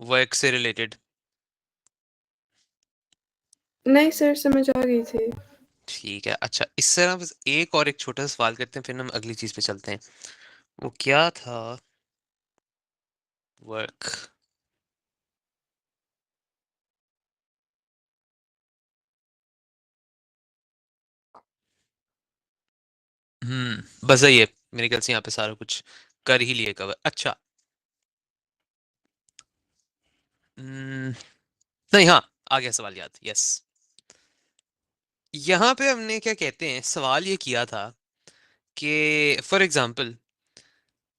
Work से related? नहीं sir, समझ आ गई थी। ठीक है, अच्छा इससे ना बस एक और एक छोटा सा सवाल करते हैं, फिर हम अगली चीज पे चलते हैं। वो क्या था? वर्क। बस यही है। मेरे ख्याल से यहाँ पे सारा कुछ कर ही लिए कवर। अच्छा। हम्म, नहीं, हाँ, आ गया सवाल याद, यस। यहाँ पे हमने क्या कहते हैं, सवाल ये किया था कि फॉर एग्जाम्पल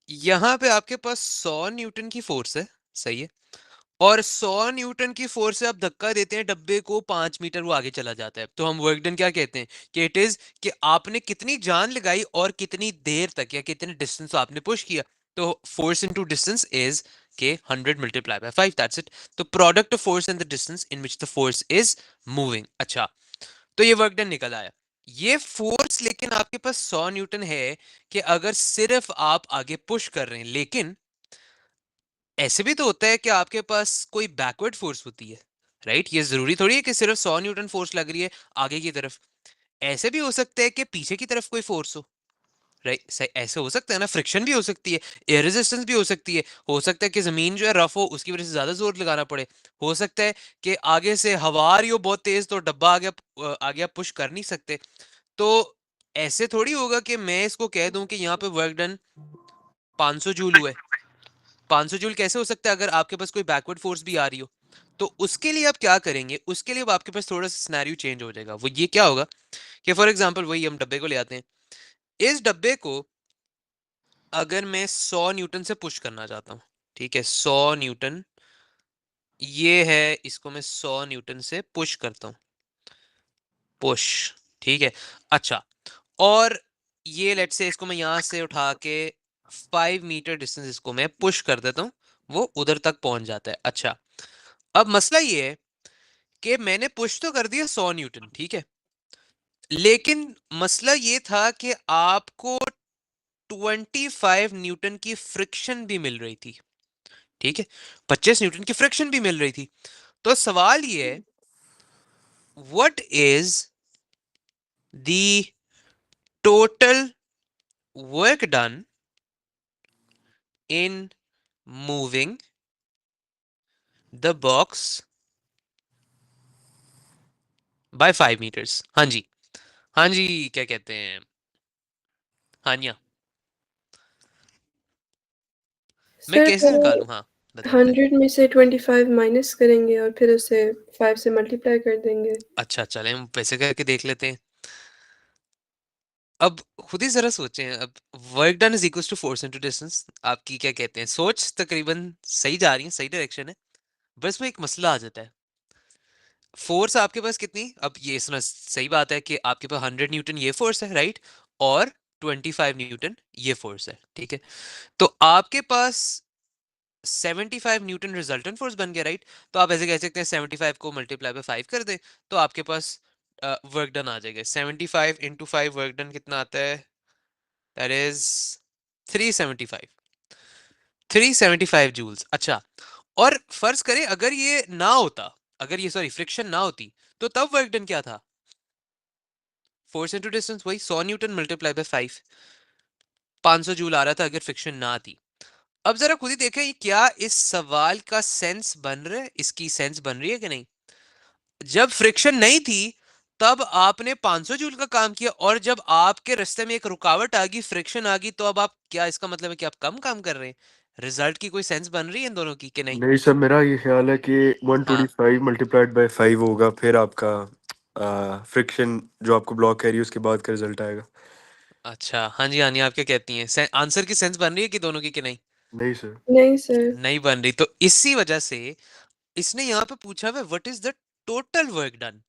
यहाँ पे आपके पास 100 न्यूटन की फोर्स है, सही है, और 100 न्यूटन की फोर्स से आप धक्का देते हैं डब्बे को, 5 मीटर वो आगे चला जाता है, तो हम वर्क डन क्या कहते हैं कि इट इज कि आपने कितनी जान लगाई और कितनी देर तक या कितने डिस्टेंस आपने पुश किया। तो फोर्स इनटू डिस्टेंस इज के 100 × 5, दैट्स इट। तो product of force and the distance in which the force is moving. अच्छा, तो ये वर्क डन निकल आया। ये फोर्स लेकिन आपके पास 100 न्यूटन है कि अगर सिर्फ आप आगे पुश कर रहे हैं, लेकिन ऐसे भी तो होता है कि आपके पास कोई बैकवर्ड फोर्स होती है, राइट? ये जरूरी थोड़ी है कि सिर्फ 100 न्यूटन फोर्स लग रही है आगे की तरफ। ऐसे भी हो सकता है कि पीछे की तरफ कोई फोर्स हो, राइट? ऐसे हो सकता है ना, फ्रिक्शन भी हो सकती है, एयर रेजिस्टेंस भी हो सकता है कि जमीन जो है रफ हो, उसकी वजह से ज्यादा जोर लगाना पड़े। हो सकता है कि आगे से हवा आ रही हो बहुत तेज, तो डब्बा आगे आप पुश कर नहीं सकते। तो ऐसे थोड़ी होगा कि मैं इसको कह दूं कि यहाँ पे वर्क डन 500 जूल हुआ है। 500 जूल कैसे हो सकता है अगर आपके पास कोई बैकवर्ड फोर्स भी आ रही हो? तो उसके लिए आप क्या करेंगे, उसके लिए अब आपके पास थोड़ा सा सिनेरियो चेंज हो जाएगा। वो ये क्या होगा कि फॉर एग्जांपल वही हम डब्बे को ले आते हैं। इस डब्बे को अगर मैं 100 न्यूटन से पुश करना चाहता हूँ, ठीक है, 100 न्यूटन ये है, इसको मैं 100 न्यूटन से पुश करता हूँ, पुश, ठीक है। अच्छा, और ये लेट से इसको मैं यहां से उठा के 5 मीटर डिस्टेंस इसको मैं पुश कर देता हूँ, वो उधर तक पहुंच जाता है। अच्छा, अब मसला ये है कि मैंने पुश तो कर दिया 100 न्यूटन, ठीक है, लेकिन मसला ये था कि आपको 25 न्यूटन की फ्रिक्शन भी मिल रही थी, ठीक है, 25 न्यूटन की फ्रिक्शन भी मिल रही थी। तो सवाल ये है, what is the total work done in moving the box by 5 metres? हाँ जी, हाँ जी, क्या कहते हैं, हाँ जी, हाँ। मैं सर कैसे वो निकालूं? हाँ, बताएं बताएं। 100 में से 25 माइनस करेंगे और फिर उसे 5 से मल्टीप्लाई कर देंगे। अच्छा, चलें हम वैसे करके देख लेते हैं। अब खुद ही जरा सोचें। अब work done is equal to force into distance, आपकी क्या कहते हैं सोच तकरीबन सही जा रही है, सही डायरेक्शन है। बस में एक मसला आ जाता है। फोर्स आपके पास कितनी, अब ये सुना, सही बात है कि आपके पास 100 न्यूटन ये फोर्स है, राइट, और 25 न्यूटन ये फोर्स है, ठीक है। तो आपके पास 75 न्यूटन रिजल्टेंट फोर्स बन गया, राइट। तो आप ऐसे कह सकते हैं 75 को मल्टीप्लाई बाय 5 कर दें, तो आपके पास वर्क डन आ जाएगा। 75 × 5 वर्क डन कितना आता है? That is 375, 375 joules. अच्छा, और फर्ज करें अगर ये ना होता, अगर ये सॉरी फ्रिक्शन ना होती, तो तब वर्क डन क्या था? फोर्स इनटू डिस्टेंस, वही 100 न्यूटन मल्टीप्लाई बाय 5, 500 जूल आ रहा था अगर फ्रिक्शन ना थी। अब जरा खुद ही देखें, ये क्या इस सवाल का सेंस बन रहा है, इसकी सेंस बन रही है कि नहीं? जब फ्रिक्शन नहीं थी तब आपने 500 जूल का काम किया, और जब आपके रास्ते में एक रुकावट आ गई, फ्रिक्शन आ गई, तो अब आप क्या, इसका मतलब है कि आप कम काम कर रहे हैं? रिजल्ट की कोई सेंस बन रही है इन दोनों की कि नहीं? नहीं सर, मेरा ये ख्याल है कि वन हाँ। ट्वेंटी फाइव मल्टीप्लाइड बाई 5 होगा, फिर आपका फ्रिक्शन जो आपको ब्लॉक कह रही है उसके बाद का रिजल्ट आएगा। अच्छा, हाँ जी, हाँ जी, आप क्या कहती हैं, आंसर की सेंस बन रही है कि दोनों की कि नहीं? नहीं सर। नहीं सर। नहीं बन रही, तो इसी वजह से इसने यहाँ पे पूछा हुआ what is the total work done.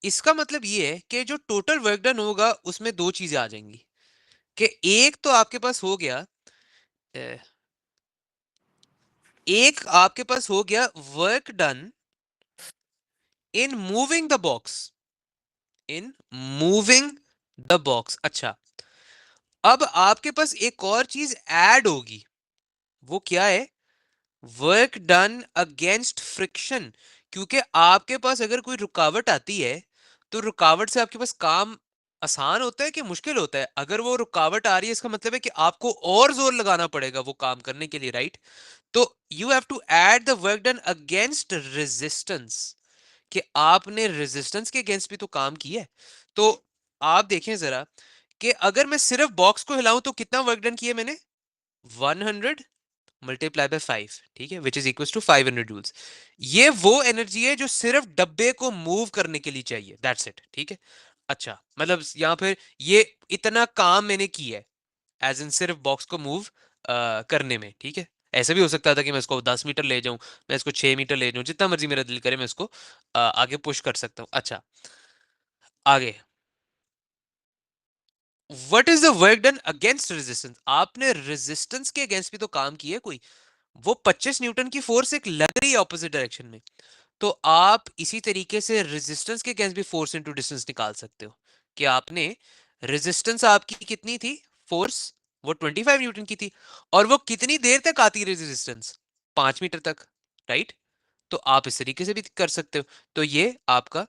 इसका मतलब ये है कि जो टोटल वर्क डन होगा उसमें दो चीजें आ जाएंगी, कि एक तो आपके पास हो गया, अ, एक आपके पास हो गया work done in moving the box, in moving the box. अच्छा, अब आपके पास एक और चीज ऐड होगी, वो क्या है? वर्क डन अगेंस्ट फ्रिक्शन, क्योंकि आपके पास अगर कोई रुकावट आती है तो रुकावट से आपके पास काम आसान होता है कि मुश्किल होता है? अगर वो रुकावट आ रही है इसका मतलब है कि आपको और जोर लगाना पड़ेगा वो काम करने के लिए, राइट? तो you have to add the work done against resistance, कि आपने रेजिस्टेंस के अगेंस्ट भी तो काम किया है। तो आप देखें जरा कि अगर मैं सिर्फ बॉक्स को हिलाऊं तो कितना वर्क डन किया मैंने? 100 मल्टीप्लाई बाय 5, ठीक है, which is equal to 500 joules. ये वो एनर्जी है जो सिर्फ डब्बे को मूव करने के लिए चाहिए, दैट्स इट, ठीक है। अच्छा, मतलब यहाँ पर ये इतना काम मैंने किया है एज इन सिर्फ बॉक्स को मूव करने में, ठीक है। ऐसा भी हो सकता था कि मैं इसको 10 मीटर ले जाऊं, मैं इसको 6 मीटर ले जाऊं, जितना मर्जी मेरा दिल करे मैं इसको आगे पुश कर सकता हूं। अच्छा, आगे, what is the work done against resistance? आपने रेजिस्टेंस के अगेंस्ट भी तो काम किया है कोई। वो 25 न्यूटन की फोर्स एक लग रही है ऑपोजिट डायरेक्शन में, तो आप इसी तरीके से रेजिस्टेंस के अगेंस्ट भी फोर्स इनटू डिस्टेंस निकाल सकते हो कि आपने रेजिस्टेंस आपकी कितनी थी, फोर्स वो 25 न्यूटन की थी, और वो कितनी देर तक आती रही रेजिस्टेंस, 5 मीटर तक, राइट? तो आप इस तरीके से भी कर सकते हो। तो ये आपका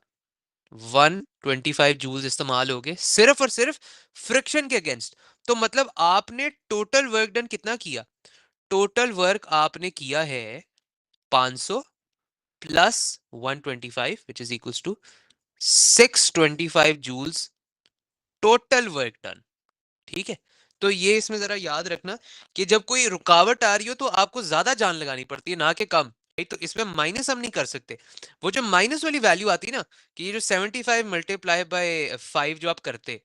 125 जूल्स इस्तेमाल हो गए सिर्फ और सिर्फ फ्रिक्शन के अगेंस्ट। तो मतलब आपने टोटल वर्क डन कितना किया? टोटल वर्क आपने किया है 500 plus 125 which is equals to 625 joules total work done, ठीक है। तो ये इसमें जरा याद रखना कि जब कोई रुकावट आ रही हो तो आपको ज्यादा जान लगानी पड़ती है, ना कि कम, right? तो इसमें माइनस हम नहीं कर सकते। वो जो माइनस वाली वैल्यू आती है ना, कि ये जो 75 मल्टीप्लाई बाय 5 जो आप करते,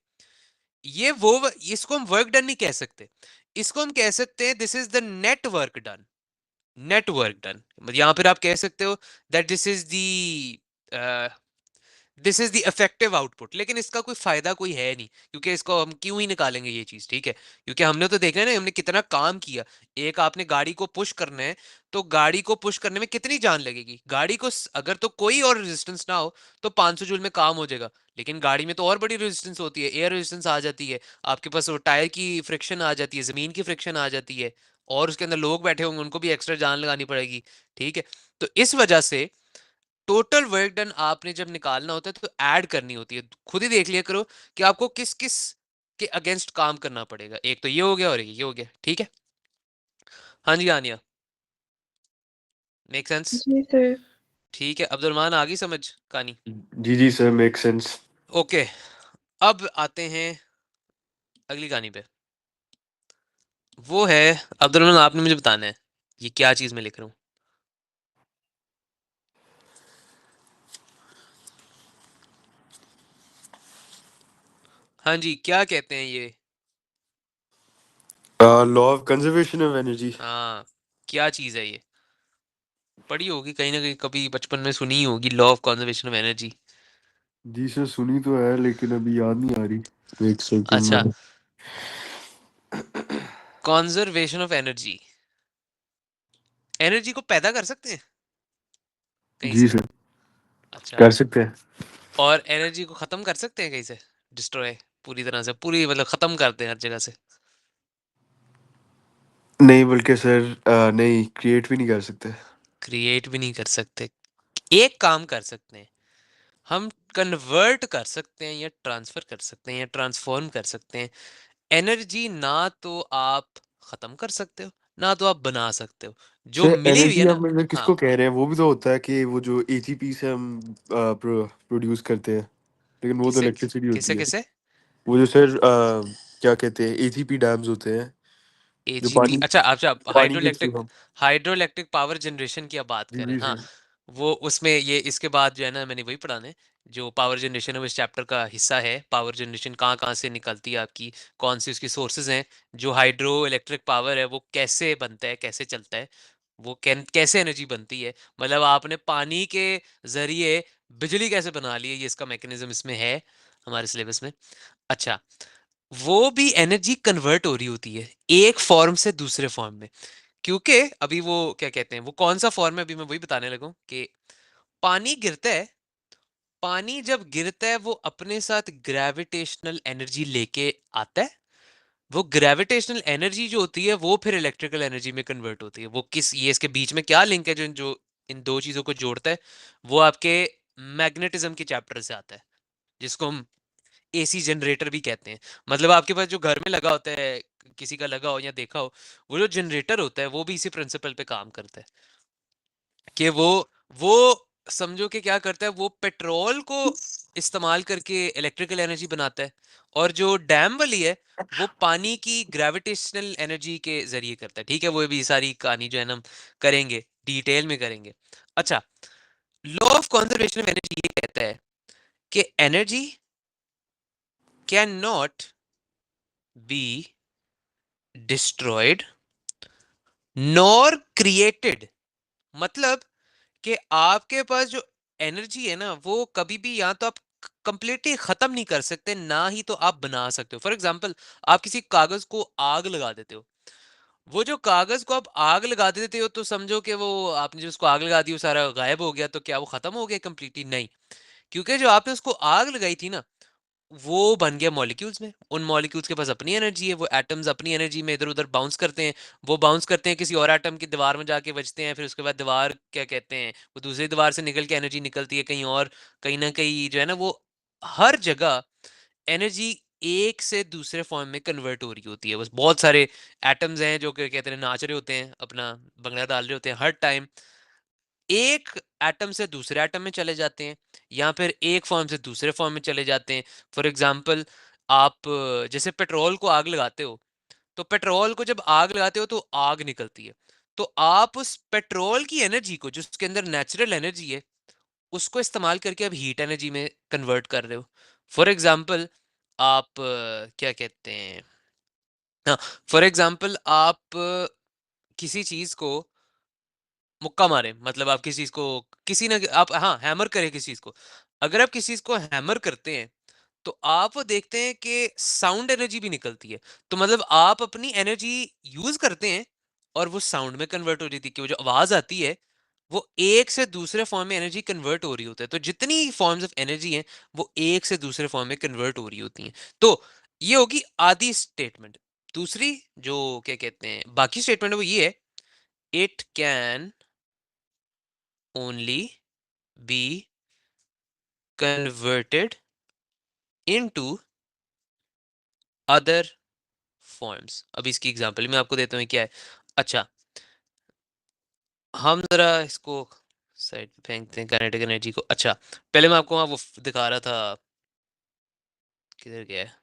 ये वो इसको हम वर्क डन नहीं कह सकते, इसको हम कह सकते हैं this is the net work done. Net work done, यहां पर आप कह सकते हो that this is the effective output. लेकिन इसका कोई फायदा कोई है नहीं, क्योंकि इसको हम क्यों ही निकालेंगे ये चीज, ठीक है। क्योंकि हमने तो देखना है ना हमने कितना काम किया। एक आपने गाड़ी को पुश करना है, तो गाड़ी को पुश करने में कितनी जान लगेगी? गाड़ी को अगर तो कोई और रेजिस्टेंस ना हो तो 500 जूल में काम हो जाएगा। लेकिन गाड़ी में तो और बड़ी रेजिस्टेंस होती है, एयर रेजिस्टेंस आ जाती है, आपके पास वो टायर की फ्रिक्शन आ जाती है, जमीन की फ्रिक्शन आ जाती है, और उसके अंदर लोग बैठे होंगे उनको भी एक्स्ट्रा जान लगानी पड़ेगी, ठीक है। तो इस वजह से टोटल वर्क डन आपने जब निकालना होता है तो ऐड करनी होती है। खुद ही देख लिया करो कि आपको किस किस के अगेंस्ट काम करना पड़ेगा। एक तो ये हो गया और ये हो गया, ठीक है। हाँ जी आनिया, मेक सेंस? जी सर। ठीक है अब्दुलरमान, आ गई समझ कहानी? जी जी सर, मेक सेंस। ओके, अब आते हैं अगली कहानी पे। वो है, अब्दुलरमान आपने मुझे बताना है ये क्या चीज मैं लिख रहा हूँ। हाँ जी, क्या कहते हैं ये? Law of conservation of energy. हाँ, क्या चीज है ये? पढ़ी होगी कहीं ना कहीं, कभी बचपन में सुनी ही होगी, law of conservation of energy. जी सर, सुनी तो है लेकिन अभी याद नहीं आ रही। एक सेकंड अच्छा, में। कॉन्जर्वेशन ऑफ एनर्जी, एनर्जी को पैदा कर सकते हैं कहीं जी से? सर, अच्छा, कर सकते हैं। और एनर्जी को खत्म कर सकते हैं कहीं से? डिस्ट्रॉय, पूरी तरह से, पूरी मतलब खत्म करते हैं हर जगह से? नहीं, बल्कि सर नहीं, क्रिएट भी नहीं कर सकते। क्रिएट भी नहीं कर सकते। एक काम कर सकते हैं, हम कन्वर्ट कर सकते हैं या ट्रांसफर कर सकते हैं या ट्रांसफॉर्म कर सकते हैं। एनर्जी ना तो आप खत्म कर सकते हो, ना तो आप बना सकते हो, जो सर मिली हुई है एनर्जी आप ना। मतलब हाँ, किसको कह रहे हैं? वो भी तो होता है कि वो जो एटीपी से हम प्रोड्यूस करते हैं, लेकिन वो तो किसे इलेक्ट्रिसिटी किसे होती है। किसे? वो जो सर क्या कहते हैं, एटीपी डैम्स होते हैं, जो एजीपी, पानी अच्छा अच्छा, पानी के थ्रू हाइड्रोइलेक्ट्रिक, हम। हाइड्रोइलेक्ट्रिक पावर जनरेशन की आप बात जी करें, जी हाँ। सर। वो उसमें ये इसके बाद जो है ना मैंने वही पढ़ाना है, जो पावर जनरेशन है वो इस चैप्टर का हिस्सा है। पावर जनरेशन कहाँ कहाँ से निकलती है आपकी, कौन सी उसकी सोर्सेज हैं, जो हाइड्रो इलेक्ट्रिक पावर है वो कैसे बनता है, कैसे चलता है, वो कैसे एनर्जी बनती है, मतलब आपने पानी के जरिए बिजली कैसे बना ली है, ये इसका मैकेनिज्म इसमें है हमारे सिलेबस में। अच्छा, वो भी एनर्जी कन्वर्ट हो रही होती है एक फॉर्म से दूसरे फॉर्म में, क्योंकि अभी वो क्या कहते हैं, वो कौन सा फॉर्म है अभी मैं वही बताने लगूं कि पानी गिरता है, पानी जब गिरता है वो अपने साथ ग्रेविटेशनल एनर्जी लेके आता है, वो ग्रेविटेशनल एनर्जी जो होती है वो फिर इलेक्ट्रिकल एनर्जी में कन्वर्ट होती है। वो किस, ये इसके बीच में क्या लिंक है जो जो इन दो चीजों को जोड़ता है, वो आपके मैग्नेटिज्म के चैप्टर से आता है, जिसको हम एसी जनरेटर भी कहते हैं। मतलब आपके पास जो घर में लगा होता है, किसी का लगा हो या देखा हो, वो जो जनरेटर होता है वो भी इसी प्रिंसिपल पे काम करता है कि वो समझो कि क्या करता है, वो पेट्रोल को इस्तेमाल करके इलेक्ट्रिकल एनर्जी बनाता है, और जो डैम वाली है वो पानी की ग्रेविटेशनल एनर्जी के जरिए करता है। ठीक है, वो भी सारी कहानी जो है ना हम करेंगे, डिटेल में करेंगे। अच्छा, law of conservation of energy ये कहता है कि energy can not be destroyed nor created. मतलब कि आपके पास जो एनर्जी है ना, वो कभी भी या तो आप कंप्लीटली खत्म नहीं कर सकते, ना ही तो आप बना सकते हो। फॉर एग्जांपल, आप किसी कागज को आग लगा देते हो, वो जो कागज को आप आग लगा देते हो तो समझो कि वो आपने जो उसको आग लगा दी वो सारा गायब हो गया, तो क्या वो खत्म हो गया कंप्लीटली? नहीं, क्योंकि जो आपने उसको आग लगाई थी ना, वो बन गया मॉलिक्यूल्स में। उन मॉलिक्यूल्स के पास अपनी एनर्जी है, वो एटम्स अपनी एनर्जी में इधर उधर बाउंस करते हैं। वो बाउंस करते हैं किसी और एटम की दीवार में जाके बजते हैं, फिर उसके बाद दीवार क्या कहते हैं, वो दूसरी दीवार से निकल के एनर्जी निकलती है कहीं और, कहीं ना कहीं जो है ना, वो हर जगह एनर्जी एक से दूसरे फॉर्म में कन्वर्ट हो रही होती है। बस बहुत सारे एटम्स हैं जो कि कहते हैं नाच रहे होते हैं, अपना बंगड़ा डाल रहे होते हैं हर टाइम, एक एटम से दूसरे एटम में चले जाते हैं, या फिर एक फॉर्म से दूसरे फॉर्म में चले जाते हैं। फॉर एग्जांपल, आप जैसे पेट्रोल को आग लगाते हो, तो पेट्रोल को जब आग लगाते हो तो आग निकलती है, तो आप उस पेट्रोल की एनर्जी को, जो उसके अंदर नेचुरल एनर्जी है, उसको इस्तेमाल करके अब हीट एनर्जी में कन्वर्ट कर रहे हो। फॉर एग्जांपल, आप क्या कहते हैं, हाँ, फॉर एग्जांपल आप किसी चीज को मुक्का मारे, मतलब आप किसी चीज को, किसी ना आप, हाँ, हैमर करें किसी चीज को। अगर आप किसी चीज को हैमर करते हैं तो आप वो देखते हैं कि साउंड एनर्जी भी निकलती है। तो मतलब आप अपनी एनर्जी यूज करते हैं और वो साउंड में कन्वर्ट हो रही थी, कि वो जो आवाज आती है वो एक से दूसरे फॉर्म में एनर्जी कन्वर्ट हो रही होती है। तो जितनी फॉर्म्स ऑफ एनर्जी हैं वो एक से दूसरे फॉर्म में कन्वर्ट हो रही होती हैं। तो ये होगी आधी स्टेटमेंट। दूसरी जो क्या कहते हैं बाकी स्टेटमेंट है वो ये है, it can only be converted into other forms. अब इसकी एग्जांपल मैं आपको देता हूँ क्या है। अच्छा, हम जरा इसको साइड पे फेंकते हैं काइनेटिक एनर्जी को। अच्छा, पहले मैं आपको वहाँ वो दिखा रहा था, किधर गया है।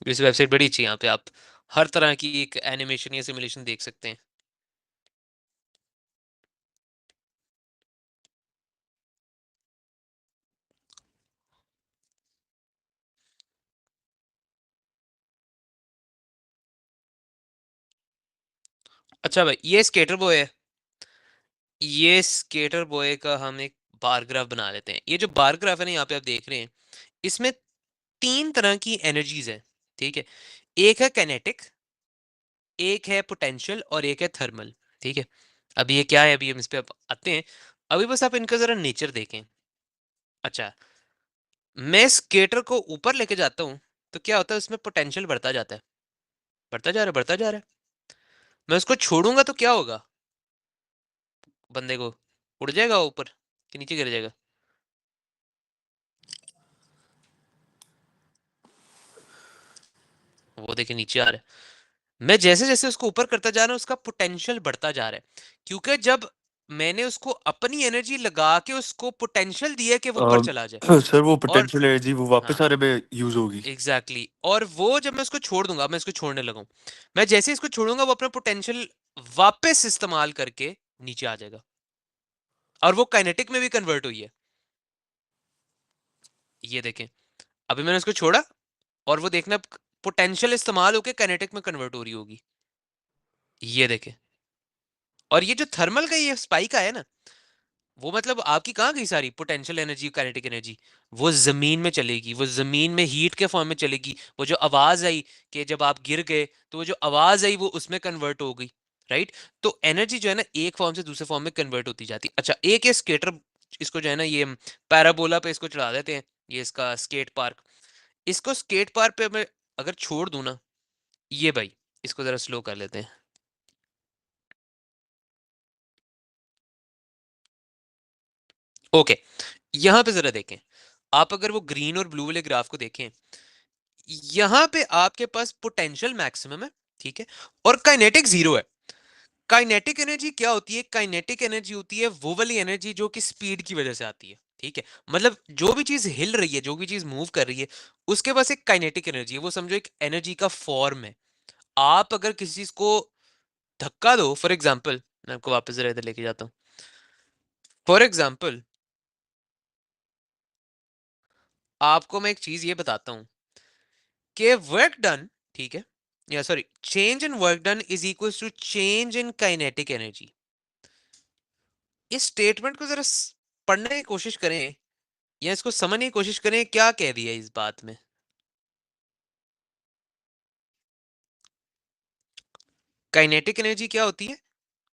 इस वेबसाइट बड़ी अच्छी है, यहाँ पे आप हर तरह की एक एनिमेशन या सिमुलेशन देख सकते हैं। अच्छा भाई, ये स्केटर बॉय है, ये स्केटर बॉय का हम एक बार ग्राफ बना लेते हैं। ये जो बार ग्राफ है ना, यहाँ पे आप देख रहे हैं, इसमें तीन तरह की एनर्जीज है। ठीक है, एक है काइनेटिक, एक है पोटेंशियल, और एक है थर्मल। ठीक है, अभी ये क्या है, अभी हम इस पे आते हैं। अभी बस आप इनका जरा नेचर देखें। अच्छा, मैं स्केटर को ऊपर लेके जाता हूँ तो क्या होता है, उसमें पोटेंशियल बढ़ता जाता है, बढ़ता जा रहा है, बढ़ता जा रहा है। मैं उसको छोड़ूंगा तो क्या होगा, बंदे को उड़ जाएगा ऊपर कि नीचे गिर जाएगा? वो देखे नीचे आ रहा है। मैं जैसे जैसे उसको ऊपर करता जा रहा हूँ उसका पोटेंशियल बढ़ता जा रहा है, क्योंकि जब मैंने उसको अपनी एनर्जी लगा के उसको पोटेंशियल दिया कि वो ऊपर चला जाए। सर वो और पोटेंशियल एनर्जी वो वापस हाँ, आने में यूज होगी। Exactly exactly। और वो जब मैं उसको छोड़ दूंगा, मैं इसको छोड़ने लगा हूं, मैं जैसे ही इसको छोड़ूंगा वो अपना पोटेंशियल वापस इस्तेमाल करके नीचे आ जाएगा, और वो काइनेटिक में भी कन्वर्ट हुई है। ये देखें, अभी मैंने उसको छोड़ा और वो देखना पोटेंशियल इस्तेमाल होकर काइनेटिक में कन्वर्ट हो रही होगी। ये देखें, और ये जो थर्मल का ये स्पाइक आया ना, वो मतलब आपकी कहाँ गई सारी पोटेंशियल एनर्जी, काइनेटिक एनर्जी? वो जमीन में चलेगी, वो जमीन में हीट के फॉर्म में चलेगी। वो जो आवाज आई कि जब आप गिर गए, तो वो जो आवाज आई वो उसमें कन्वर्ट हो गई, राइट? तो एनर्जी जो है ना एक फॉर्म से दूसरे फॉर्म में कन्वर्ट होती जाती। अच्छा, एक ये स्केटर, इसको जो है ना ये पैराबोला पे इसको चढ़ा देते हैं, ये इसका स्केट पार्क। इसको स्केट पार्क पे मैं अगर छोड़ दूं ना, ये भाई, इसको जरा स्लो कर लेते हैं। ओके, यहां पे जरा देखें, आप अगर वो ग्रीन और ब्लू वाले ग्राफ को देखें, यहां पे आपके पास पोटेंशियल मैक्सिमम है, ठीक है, और काइनेटिक जीरो है। काइनेटिक एनर्जी क्या होती है? काइनेटिक एनर्जी होती है वो वाली एनर्जी जो कि स्पीड की वजह से आती है, ठीक है। मतलब जो भी चीज हिल रही है, जो भी चीज मूव कर रही है, उसके पास एक काइनेटिक एनर्जी है। वो समझो एक एनर्जी का फॉर्म है। आप अगर किसी चीज को धक्का दो, फॉर एग्जाम्पल, मैं आपको वापस जरा इधर लेके जाता हूँ। फॉर एग्जाम्पल, आपको मैं एक चीज ये बताता हूँ कि वर्क डन, ठीक है, या sorry, change in work done is equal to change in kinetic energy. इस स्टेटमेंट को जरा पढ़ने की कोशिश करें, या इसको समझने की कोशिश करें, क्या कह दिया इस बात में। काइनेटिक एनर्जी क्या होती है?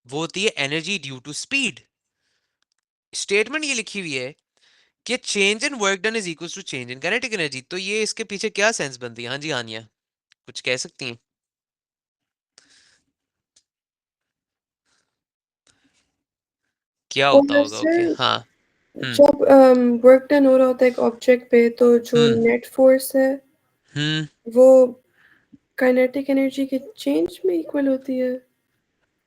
वो होती है energy due to speed. Statement ये लिखी हुई है कि change in work done is equal to change in kinetic energy. तो ये इसके पीछे क्या सेंस बनती है? हाँ जी हानिया, कुछ कह सकती हैं? क्या होता और होगा? ओके, सर, हाँ। हम्म। जब वर्क डन हो रहा होता है एक ऑब्जेक्ट पे, तो जो हम्म। नेट फोर्स है हम्म। वो काइनेटिक एनर्जी के चेंज में इक्वल होती है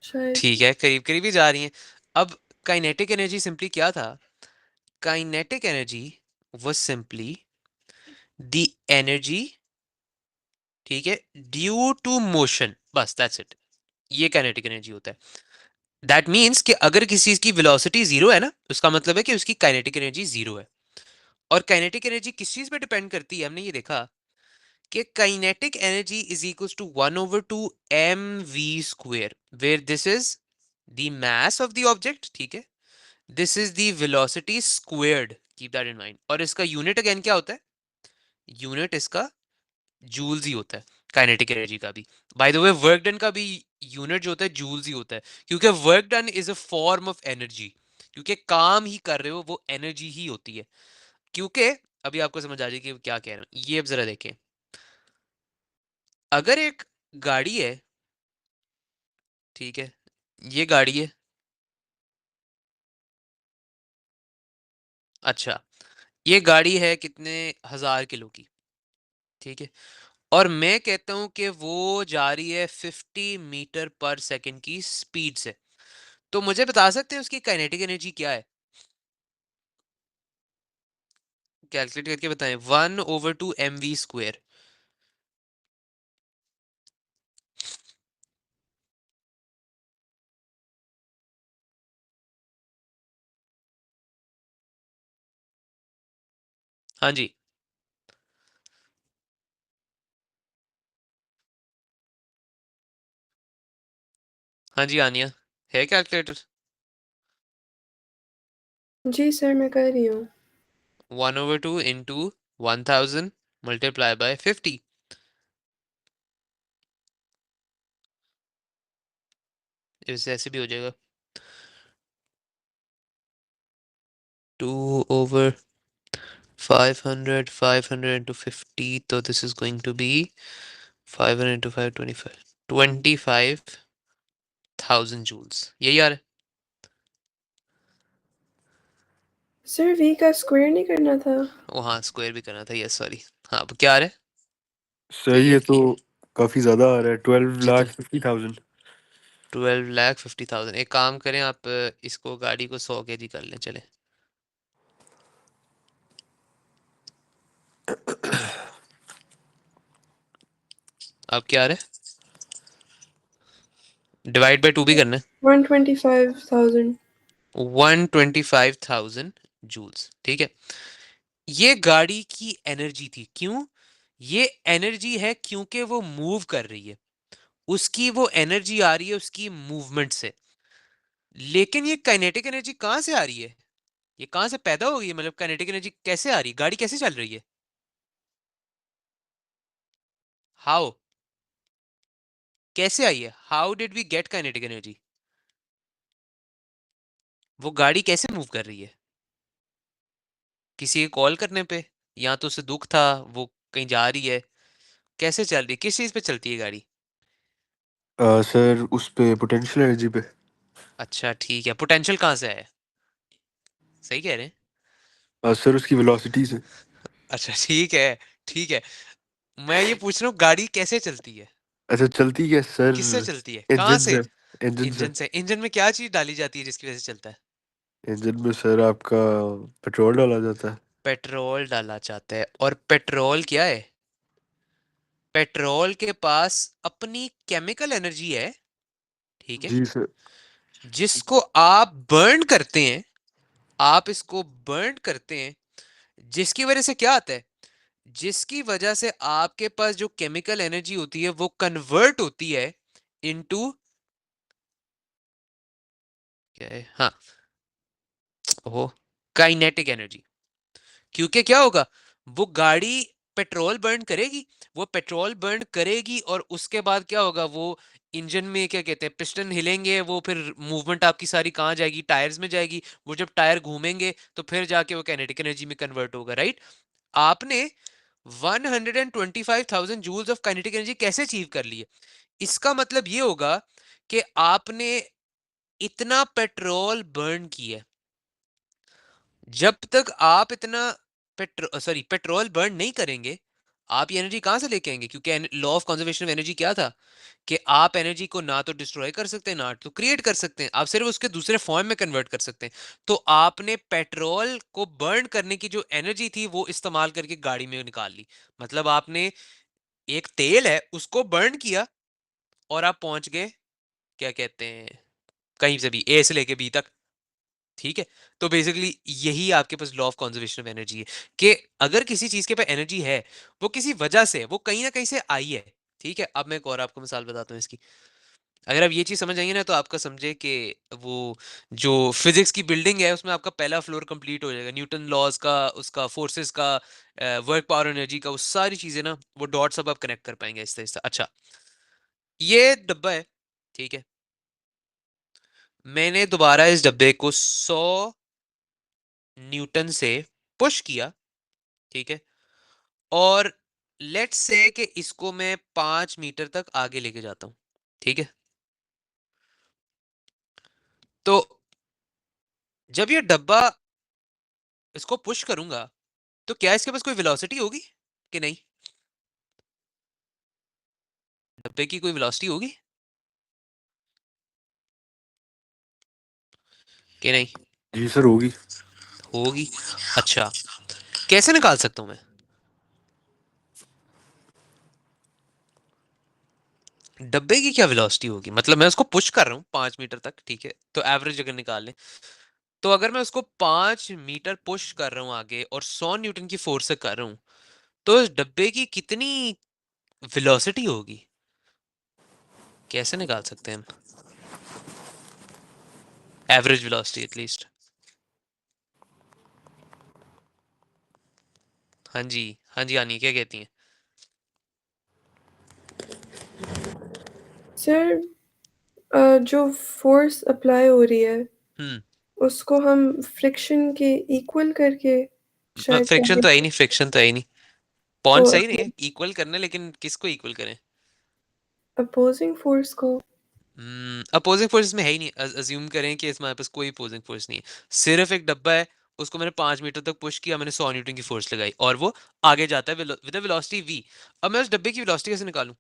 शायद। ठीक है, करीब करीब ही जा रही हैं। अब काइनेटिक एनर्जी सिंपली क्या था? Kinetic energy was simply the energy, ठीक है, ड्यू टू मोशन, बस दैट्स इट। ये काइनेटिक एनर्जी होता है। दैट मीन्स कि अगर किसी चीज की वेलोसिटी जीरो है ना, उसका मतलब है कि उसकी काइनेटिक एनर्जी जीरो है। और काइनेटिक एनर्जी किस चीज पे डिपेंड करती है? हमने ये देखा कि kinetic energy is equal to 1/2 mv², where this is the mass of the object, ठीक है, this is the velocity squared, keep that in mind. और इसका यूनिट अगेन क्या होता है? यूनिट इसका जूल्स ही होता है, काइनेटिक एनर्जी का भी। By the way, work done का भी यूनिट जो होता है जूल्स ही होता है, क्योंकि work done is a form of energy. क्योंकि काम ही कर रहे हो, वो एनर्जी ही होती है। क्योंकि अभी आपको समझ आ जाएगी कि क्या कह रहा हूं। ये अब जरा देखें, अगर एक गाड़ी है, ठीक है, ये गाड़ी है, अच्छा, ये गाड़ी है कितने 1000 किलो की, ठीक है, और मैं कहता हूं कि वो जा रही है 50 मीटर पर सेकेंड की स्पीड से। तो मुझे बता सकते हैं उसकी काइनेटिक एनर्जी क्या है? कैलकुलेट करके बताएं। 1/2 mv²। हाँ जी, हाँ जी आनिया, है कैलकुलेटर? जी सर, मैं कर रही हूँ। 1/2 × 1000 मल्टीप्लाई बाय 50। इससे ऐसे भी हो जाएगा, 2/500 तो this is going to be 500 × 5 25, 25,000 joules. यही आ रहा है? सर, वी का स्क्वायर नहीं करना था? ओ हाँ, स्क्वायर भी करना था, यस सॉरी। हाँ, अब क्या आ रहा है? सही है, तो काफी ज्यादा आ रहा है, 12,50,000। 12,50,000। एक काम करें आप, इसको गाड़ी को 100 kg कर लें, चले। अब क्या आ रहा है? डिवाइड बाय 2 भी करना है। 125,000। 125,000 जूल्स, ठीक है। ये गाड़ी की एनर्जी थी। क्यों? ये एनर्जी है क्योंकि वो मूव कर रही है, उसकी वो एनर्जी आ रही है उसकी मूवमेंट से। लेकिन ये काइनेटिक एनर्जी कहाँ से आ रही है? ये कहाँ से पैदा हो गई है? मतलब काइनेटिक एनर्जी कैसे आ रही है? गाड़ी कैसे चल रही है? हाउ? कैसे आई है? How did we get kinetic energy? वो गाड़ी कैसे मूव कर रही है? किसी के कॉल करने पे? या तो उसे दुख था, वो कहीं जा रही है? कैसे चल रही है? किस चीज पे चलती है गाड़ी? सर उस पे पोटेंशियल एनर्जी पे। अच्छा ठीक है, पोटेंशियल कहाँ से है? सही कह रहे हैं। सर उसकी वेलोसिटी से। अच्छा ठीक है, ठीक है। मैं ये पूछ रहा हूँ गाड़ी कैसे चलती है? अच्छा चलती क्या सर? किससे चलती है? कहाँ इंजन से? से। इंजन से। इंजन से। इंजन में क्या चीज डाली जाती है जिसकी वजह से चलता है? इंजन में सर आपका पेट्रोल डाला जाता है। पेट्रोल डाला जाता है। और पेट्रोल क्या है? पेट्रोल के पास अपनी केमिकल एनर्जी है, ठीक है, जी सर। जिसको आप बर्न करते हैं। आप इसको बर्न करते हैं, जिसकी वजह से क्या आता है? जिसकी वजह से आपके पास जो केमिकल एनर्जी होती है वो कन्वर्ट होती है इनटू, क्या है, हाँ, वो काइनेटिक एनर्जी। क्योंकि क्या होगा, वो गाड़ी पेट्रोल बर्न करेगी। वो पेट्रोल बर्न करेगी और उसके बाद क्या होगा, वो इंजन में क्या कहते हैं, पिस्टन हिलेंगे, वो फिर मूवमेंट आपकी सारी कहाँ जाएगी? टायर्स में जाएगी। वो जब टायर घूमेंगे तो फिर जाके वो काइनेटिक एनर्जी में कन्वर्ट होगा, राइट? आपने 125,000 जूल्स ऑफ काइनेटिक एनर्जी कैसे अचीव कर ली है? इसका मतलब ये होगा कि आपने इतना पेट्रोल बर्न किया है। जब तक आप इतना पेट्रोल बर्न नहीं करेंगे, आप ये एनर्जी कहां से लेके आएंगे? क्योंकि law of conservation of energy क्या था, कि आप एनर्जी को ना तो डिस्ट्रॉय कर सकते हैं ना तो क्रिएट कर सकते हैं, आप सिर्फ उसके दूसरे फॉर्म में कन्वर्ट कर सकते हैं। तो आपने पेट्रोल को बर्न करने की जो एनर्जी थी वो इस्तेमाल करके गाड़ी में निकाल ली। मतलब आपने एक तेल है उसको बर्न किया और आप पहुंच गए, क्या कहते हैं, कहीं से भी, ए से लेके बी तक, ठीक है। तो बेसिकली यही आपके पास law of conservation of energy है, कि अगर किसी चीज के पास एनर्जी है, वो किसी वजह से, वो कहीं ना कहीं से आई है, ठीक है। अब मैं एक और आपको मिसाल बताता हूँ इसकी। अगर आप ये चीज समझ आएंगे ना, तो आपका समझे कि वो जो फिजिक्स की बिल्डिंग है उसमें आपका पहला फ्लोर कंप्लीट हो जाएगा, न्यूटन लॉज का, उसका फोर्सेस का, वर्क पावर एनर्जी का, वो सारी चीजें ना, वो डॉट सब आप कनेक्ट कर पाएंगे आहिस्ता आहिस्ता। अच्छा, ये डब्बा है, ठीक है। मैंने दोबारा इस डब्बे को 100 न्यूटन से पुश किया, ठीक है। और लेट्स से कि इसको मैं 5 मीटर तक आगे लेके जाता हूं, ठीक है। तो जब ये डब्बा, इसको पुश करूंगा, तो क्या इसके पास कोई वेलोसिटी होगी कि नहीं? डब्बे की कोई वेलोसिटी होगी कि नहीं? जी सर होगी। होगी। अच्छा, कैसे निकाल सकता हूं मैं? डब्बे की क्या वेलोसिटी होगी? मतलब मैं उसको पुश कर रहा हूँ 5 मीटर तक, ठीक है, तो एवरेज अगर निकाल लें, तो अगर मैं उसको 5 मीटर पुश कर रहा हूँ आगे और 100 न्यूटन की फोर्स से कर रहा हूँ, तो इस डब्बे की कितनी वेलोसिटी होगी? कैसे निकाल सकते हैं हम एवरेज वेलोसिटी एटलीस्ट? हाँ जी, हाँ जी, आनी क्या कहती हैं? सर, जो फोर्स अप्लाई हो रही है हम्म। उसको हम फ्रिक्शन के इक्वल करके शायद फ्रिक्शन तो है ही नहीं, फ्रिक्शन तो है ही नहीं। तो पॉइंट सही नहीं है इक्वल करने, लेकिन किसको इक्वल करें? अपोजिंग फोर्स को। अपोजिंग फोर्स में है ही नहीं। अज्यूम करें कि इसमें हमारे पास कोई अपोजिंग फोर्स नहीं है, सिर्फ एक डब्बा है, उसको मैंने 5 मीटर तक पुश किया, मैंने 100 न्यूटन की फोर्स लगाई और वो आगे जाता है विद वेलोसिटी वी। अब मैं उस डब्बे की वेलोसिटी कैसे निकालूं?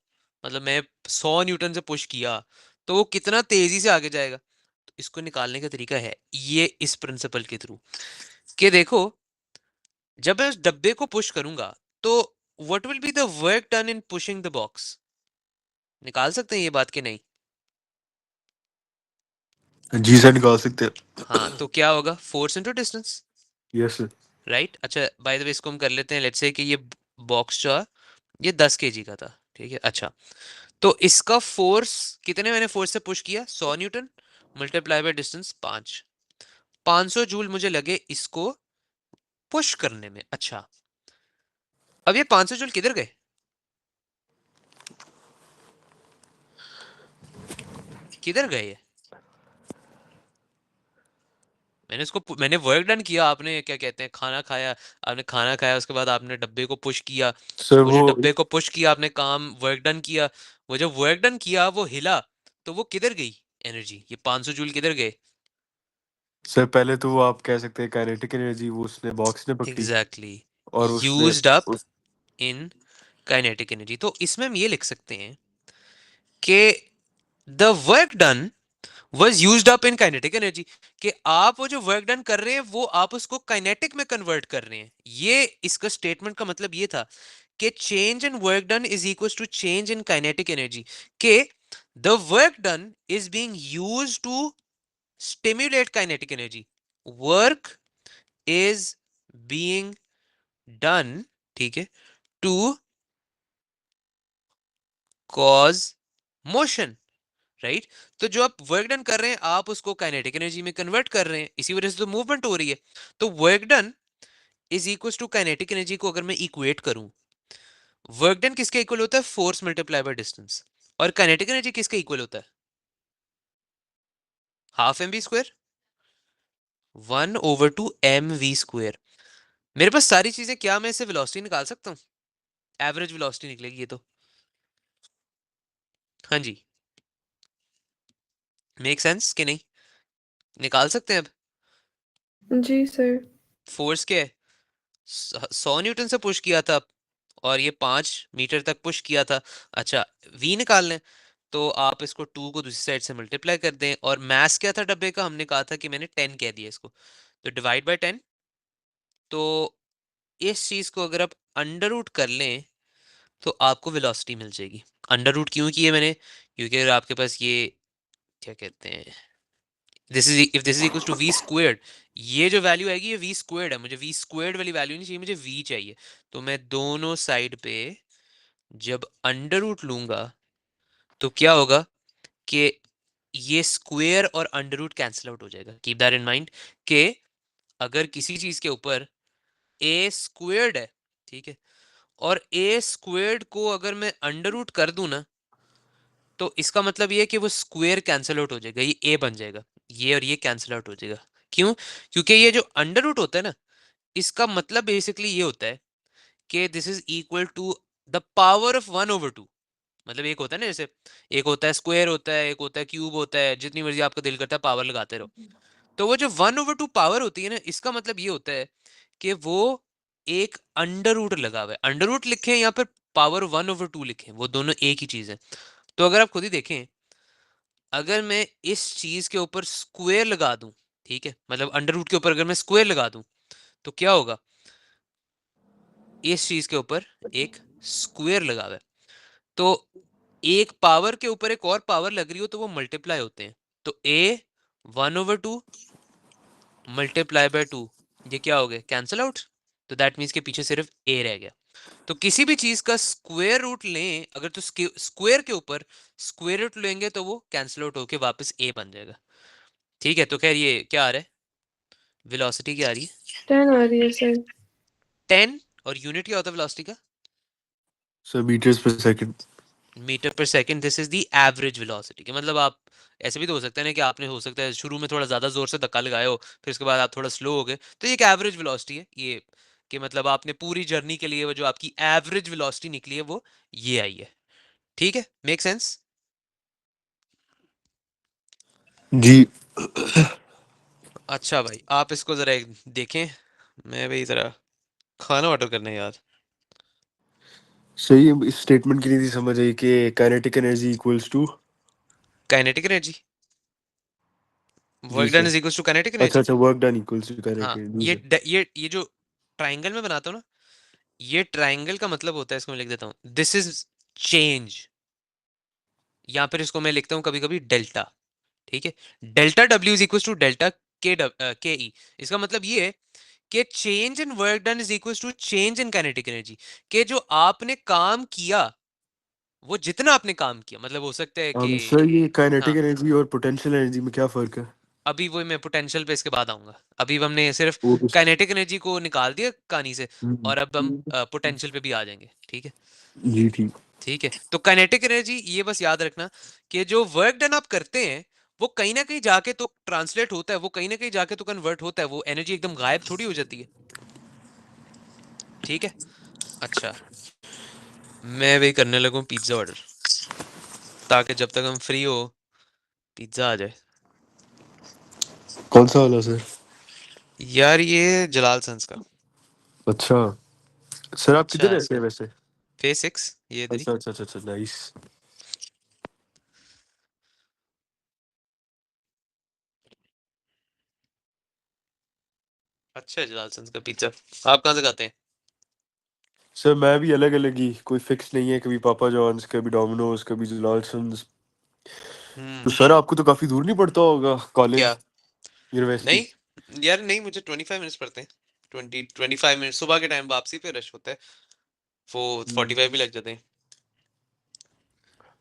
मतलब मैं 100 न्यूटन से पुश किया, तो वो कितना तेजी से आगे जाएगा? तो इसको निकालने का तरीका है ये, इस प्रिंसिपल के थ्रू, कि देखो, जब मैं उस डब्बे को पुश करूंगा, तो what will be the work done in pushing the box? निकाल सकते हैं ये बात कि नहीं? जी सर निकाल सकते हैं। हाँ, तो क्या होगा, force into distance, yes sir. Right. अच्छा, बाय द वे इसको हम कर लेते हैं, लेट्स से कि ये बॉक्स जो है ये 10 kg का था, ठीक है। अच्छा, तो इसका फोर्स, कितने मैंने फोर्स से पुश किया, 100 Newton, multiply by distance 5, 500 joule मुझे लगे इसको पुश करने में। अच्छा, अब ये 500 जूल किधर गए? किधर गए ये? मैंने वर्क डन किया, आपने क्या कहते हैं खाना खाया, आपने खाना खाया उसके बाद आपने डब्बे को पुश किया, सर वो वो जो डब्बे को पुश किया आपने काम वर्क डन किया, वो जब वर्क डन किया वो हिला, तो वो किधर गई एनर्जी? ये 500 जूल किधर गए? सर पहले तो वो आप कह सकते हैं काइनेटिक एनर्जी वो उसने बॉक्स ने पकड़ी एग्जैक्टली, और उसने यूज्ड अप उस इन काइनेटिक एनर्जी। तो इसमें हम ये लिख सकते हैं कि the work done was used up in kinetic energy, कि आप वो जो वर्क डन कर रहे हैं वो आप उसको काइनेटिक में कन्वर्ट कर रहे हैं। ये इसका स्टेटमेंट का मतलब ये था कि change in work done is equal to change in kinetic energy, कि the work done is being used to stimulate kinetic energy, work is being done, ठीक है, टू कॉज मोशन, राइट। तो जो आप वर्क डन कर रहे हैं आप उसको काइनेटिक एनर्जी में कन्वर्ट कर रहे हैं, इसी वजह से तो मूवमेंट हो रही है। तो work done is equal to kinetic energy को अगर मैं इक्वेट करूं, वर्क डन किसके इक्वल होता है? Force multiply by distance. और काइनेटिक एनर्जी किसके इक्वल होता है? Half m v square, 1/2 mv square. मेरे पास सारी चीजें, क्या मैं इससे वेलोसिटी निकाल सकता हूँ? एवरेज वेलोसिटी निकलेगी ये तो। हाँ जी, मेक सेंस कि नहीं? निकाल सकते हैं अब। जी सर। फोर्स क्या है? 100 न्यूटन से पुश किया था और ये 5 मीटर तक पुश किया था। अच्छा, वी निकाल लें, तो आप इसको 2 को दूसरी साइड से मल्टीप्लाई कर दें। और मास क्या था डब्बे का? हमने कहा था कि मैंने 10 कह दिया इसको, तो डिवाइड बाय 10। तो इस चीज को अगर आप अंडर रूट कर लें तो आपको वेलोसिटी मिल जाएगी। अंडर रूट क्यों किए मैंने? क्योंकि अगर आपके पास ये क्या कहते हैं, this is, if this is equal to v squared, ये जो वैल्यू आएगी ये वी स्क्वायर्ड है, मुझे वी स्क्वायर्ड वाली वैल्यू नहीं चाहिए, मुझे वी चाहिए। तो मैं दोनों साइड पे जब अंडर रूट लूंगा तो क्या होगा कि ये स्क्वायर और अंडर रूट कैंसिल आउट हो जाएगा। कीप दैट इन माइंड कि अगर किसी चीज के ऊपर ए स्क्वायर्ड है, ठीक है, और ए स्क्वायर्ड को अगर मैं अंडर रूट कर दूं ना, तो इसका मतलब ये है कि वो स्क्वायर कैंसिल आउट हो जाएगा, ये ए बन जाएगा, ये और ये कैंसिल आउट हो जाएगा। क्यों? क्योंकि ये जो अंडर रूट होता है ना, इसका मतलब बेसिकली ये होता है कि this is equal to the power of 1/2। मतलब एक होता है ना, जैसे एक होता है स्क्वायर होता है, एक होता है क्यूब होता है, जितनी मर्जी आपका दिल करता है पावर लगाते रहो। तो वो जो 1/2 पावर होती है ना, इसका मतलब ये होता है कि वो एक अंडर रूट लगा हुआ है। अंडर रूट लिखें या फिर पावर 1/2 लिखें, वो दोनों एक ही चीज है। तो अगर आप खुद ही देखें, अगर मैं इस चीज के ऊपर स्क्वायर लगा दूं, ठीक है, मतलब अंडर रूट के ऊपर अगर मैं स्क्वायर लगा दूं, तो क्या होगा? इस चीज के ऊपर एक स्क्वायर लगा हुआ है, तो एक पावर के ऊपर एक और पावर लग रही हो तो वो मल्टीप्लाई होते हैं। तो ए 1/2 मल्टीप्लाई बाय 2, ये क्या हो गया? Cancel out. तो दैट मीन्स के पीछे सिर्फ ए रह गया। तो किसी भी चीज का स्क्वायर रूट लें अगर, तो स्क्वायर के ऊपर स्क्वायर रूट लेंगे तो वो कैंसिल आउट होके वापस ए बन जाएगा। ठीक है, तो खैर ये क्या आ रहा है? वेलोसिटी क्या आ रही है? 10 आ रही है सर। 10। और यूनिट क्या होता है वेलोसिटी का? सर मीटर्स पर सेकंड। मीटर पर second. This is the average velocity. के मतलब आप ऐसे भी तो हो सकता है ना कि आपने हो सकता है शुरू में थोड़ा ज्यादा जोर से धक्का लगाए हो, फिर उसके बाद आप थोड़ा स्लो हो गए, तो ये एक एवरेज वेलोसिटी है ये, कि मतलब आपने पूरी जर्नी के लिए वो जो आपकी एवरेज वेलोसिटी निकली है वो ये आई है। ठीक है, मेक सेंस? जी अच्छा भाई, आप इसको जरा एक देखें, मैं भाई जरा खाना ऑर्डर करना है यार। सही है, इस स्टेटमेंट की नहीं थी समझ आई कि kinetic energy equals to. Kinetic energy, जी work done sir. Is equals to kinetic अच्छा एनर्जी। अच्छा, वर्क डन इक्वल्स टू हाँ, काइनेटिक एनर्जी, जी ये सर। ये जो ट्राइंगल में बनाता हूँ ना, ये ट्राइंगल का मतलब होता है, इसको मैं लिख देता हूँ, दिस इज चेंज, या फिर इसको मैं लिखता हूँ कभी कभी डेल्टा। ठीक है, delta W is equal to delta K E. इसका मतलब ये है कि change in work done is equal to change in kinetic energy, कि जो आपने काम किया वो जितना आपने काम किया, मतलब हो सकता है कि सर ये हाँ, काइनेटिक एनर्जी और पोटेंशियल एनर्जी में क्या फर्क है? अभी वो मैं पोटेंशियल पे इसके बाद आऊंगा। अभी हमने सिर्फ वो कुछ। काइनेटिक एनर्जी को निकाल दिया कहानी से, हम्म, और अब हम पोटेंशियल पे भी आ जाएंगे, ठीक है। जी ठीक। ठीक है, तो काइनेटिक एनर्जी ये बस याद रखना कि जो वर्क डन आप करते हैं वो कहीं ना कहीं जाके तो ट्रांसलेट होता है, वो कहीं ना कहीं जाके तो कन्वर्ट होता है, वो एनर्जी एकदम गायब थोड़ी हो जाती है। ठीक है। अच्छा, मैं वही करने लगूं पिज्जा ऑर्डर, ताकि जब तक हम फ्री हो पिज्जा आ जाए। कौन सा वाला सर? यार ये जलाल सन्स का। अच्छा सर, आप किधर अच्छा, रहते हैं वैसे? फेस 6 ये इधर ही। अच्छा अच्छा अच्छा अच्छा, नाइस। अच्छा है जलाल सन्स का पिज्जा। आप कहाँ से खाते हैं? सर मैं भी अलग अलग ही, कोई फिक्स नहीं है, कभी पापा जॉन्स, कभी डोमिनोज, कभी जलाल्सन्स। तो हम्म। सर आपको तो काफी दूर नहीं पड़ता होगा कॉलेज, क्या? यूनिवर्सिटी? नहीं यार, नहीं, मुझे 25 मिनट्स पड़ते हैं। 25 मिनट सुबह के टाइम, वापसी पे रश होता है, वो हम्म 45 भी लग जाते हैं।